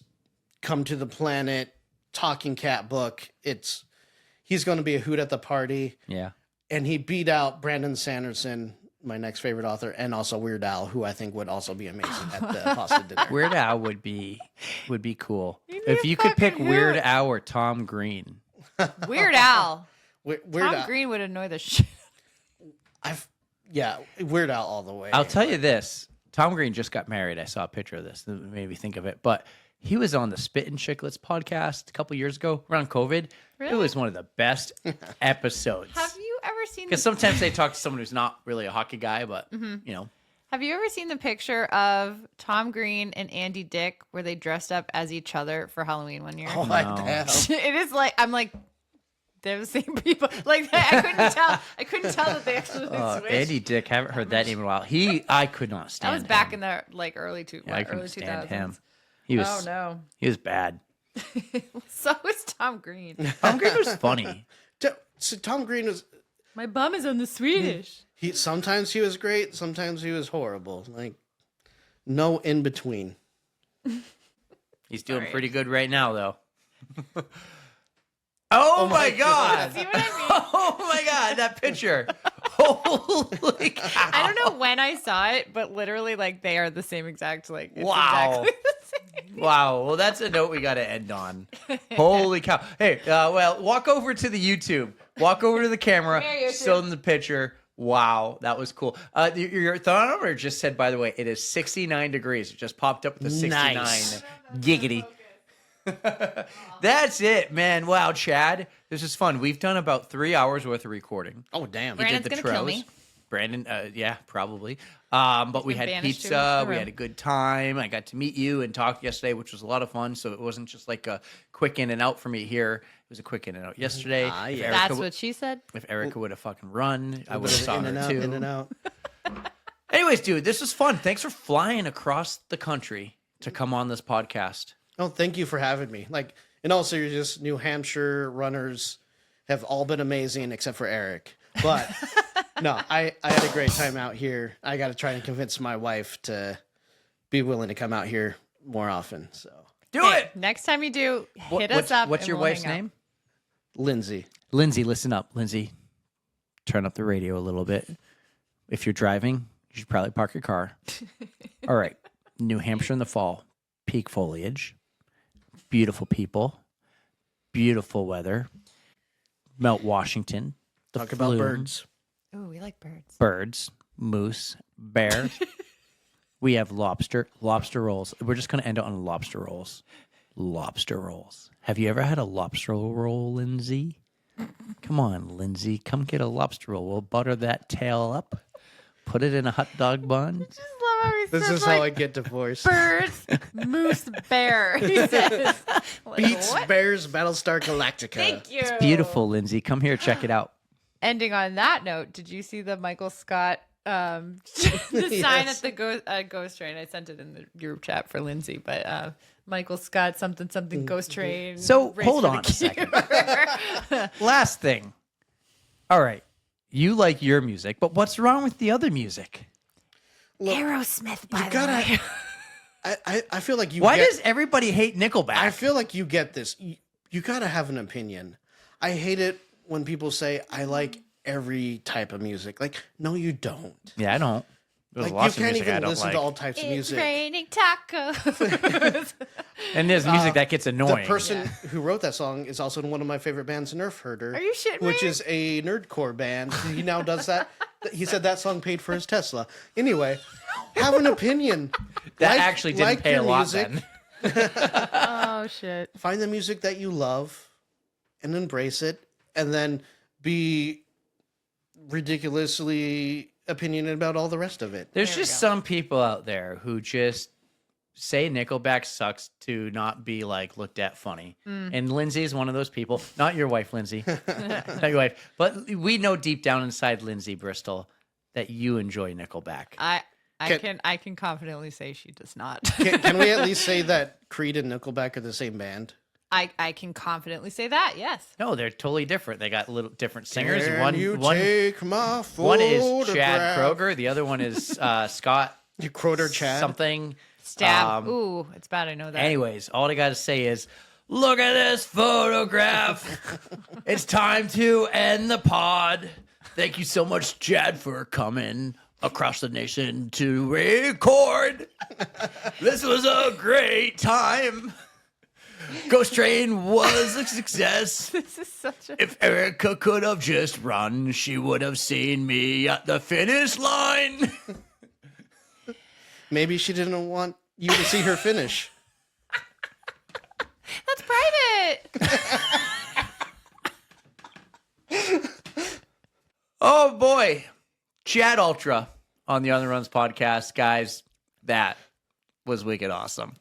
come to the planet talking cat book, he's going to be a hoot at the party. Yeah. And he beat out Brandon Sanderson, my next favorite author, and also Weird Al, who I think would also be amazing at the pasta dinner. Weird Al would be cool. need If a you could pick fucking Weird hoot. Al or Tom Green. Weird Al. Weird Tom Al, Green would annoy the shit. Weird Al all the way. I'll tell you this. Tom Green just got married. I saw a picture of this. That made me think of it. But he was on the Spit and Chicklets podcast a couple years ago around COVID. It Really? was one of the best episodes. Have you ever seen Because sometimes they talk to someone who's not really a hockey guy, but, you know. Have you ever seen the picture of Tom Green and Andy Dick where they dressed up as each other for Halloween one year? Oh, I have. It is like I'm like they're the same people. Like I couldn't tell. I couldn't tell that they actually switched. Andy Dick, haven't heard that name in a while. I could not stand That was him. back in the early Yeah, I couldn't early stand 2000s. him. He was, Oh no. He was bad. So is Tom Green. Tom Green was funny. So Tom Green was My bum is on the Swedish. sometimes he was great, sometimes he was horrible. Like no in between. He's doing Sorry. pretty good right now, though. Oh my God. See what I mean? Oh my God, that picture. Holy cow. I don't know when I saw it, but literally, like they are the same exact. Like it's Wow. exactly the same. Wow. Well, that's a note we got to end on. Holy cow. Hey, well, walk over to the YouTube. Walk over to the camera. Here, YouTube. Show them the picture. Wow, that was cool. Your thermometer just said, by the way, it is 69 degrees. It just popped up with a 69. Nice. Giggity. That's it, man. Wow, Chad, this is fun. We've done about 3 hours worth of recording. Oh damn. Brandon's Did the gonna kill Tros. me. Brandon, yeah, probably. But we been had banished to pizza. the We room. had a good time. I got to meet you and talk yesterday, which was a lot of fun. So it wasn't just like a quick in and out for me here. It was a quick in and out yesterday. Ah, If yeah. Erica That's what she said. if Erica would have fucking run, I would have saw in her and out, too. in and out. Anyways, dude, this was fun. Thanks for flying across the country to come on this podcast. Oh, thank you for having me. Like, in all seriousness, New Hampshire runners have all been amazing except for Eric. But no, I had a great time out here. I got to try and convince my wife to be willing to come out here more often. So, Do Hey, it. next time you do, hit us up. What's and your we'll wife's hang out. name? Lindsay. Lindsay, listen up. Lindsay, turn up the radio a little bit. If you're driving, you should probably park your car. All right. New Hampshire in the fall, peak foliage, beautiful people, beautiful weather, Mount Washington. The Talk about Flume, birds. Ooh, we like birds. Birds, moose, bears. We have lobster rolls. We're just going to end it on lobster rolls. Lobster rolls. Have you ever had a lobster roll, Lindsay? Come on, Lindsay. Come get a lobster roll. We'll butter that tail up, put it in a hot dog bun. Just love how he This says, is how I get divorced. birds, moose, bear. He says, like, Beats what? Bears Battlestar Galactica. Thank you. Beautiful, Lindsay. Come here, check it out. Ending on that note, did you see the Michael Scott the sign at the ghost train? I sent it in the group chat for Lindsay, but Michael Scott something ghost train. So, race hold for on the a second. cure. Last thing. All right. You like your music, but what's wrong with the other music? Look, Aerosmith, by you the gotta. way. I feel like you. Why get, does everybody hate Nickelback? I feel like you get this. You gotta have an opinion. I hate it when people say I like every type of music. Like, no, you don't. Yeah, I don't. There's Like, you lots of can't music I even don't listen like. to all types of It's music. raining tacos. And there's music that gets The annoying. person who wrote that song is also in one of my favorite bands, Nerf Herder. Are you shitting Which me? is a nerdcore band. He now does that. He said that song paid for his Tesla. Anyway, have an opinion. that actually didn't pay a your lot music. then. Oh shit. Find the music that you love and embrace it, and then be ridiculously opinionated about all the rest of it. There's There we just go. some people out there who just say Nickelback sucks to not be like looked at funny. And Lindsay is one of those people. Not your wife, Lindsay. Not your wife. But we know deep down inside Lindsay Bristol that you enjoy Nickelback. I can confidently say she does not. Can we at least say that Creed and Nickelback are the same band? I can confidently say that, yes. No, they're totally different. They got little different singers. Can you One take my one is photograph? Chad Kroger. The other one is Scott You Croder Chad. something. Stab. Ooh, it's bad I know that. Anyways, all I got to say is, look at this photograph. It's time to end the pod. Thank you so much, Chad, for coming across the nation to record. This was a great time. Ghost Train was a success. This is such a If Erika could have just run, she would have seen me at the finish line. Maybe she didn't want you to see her finish. that's private. Oh boy. Chad Ultra on the On the Runs podcast. Guys, that was wicked awesome.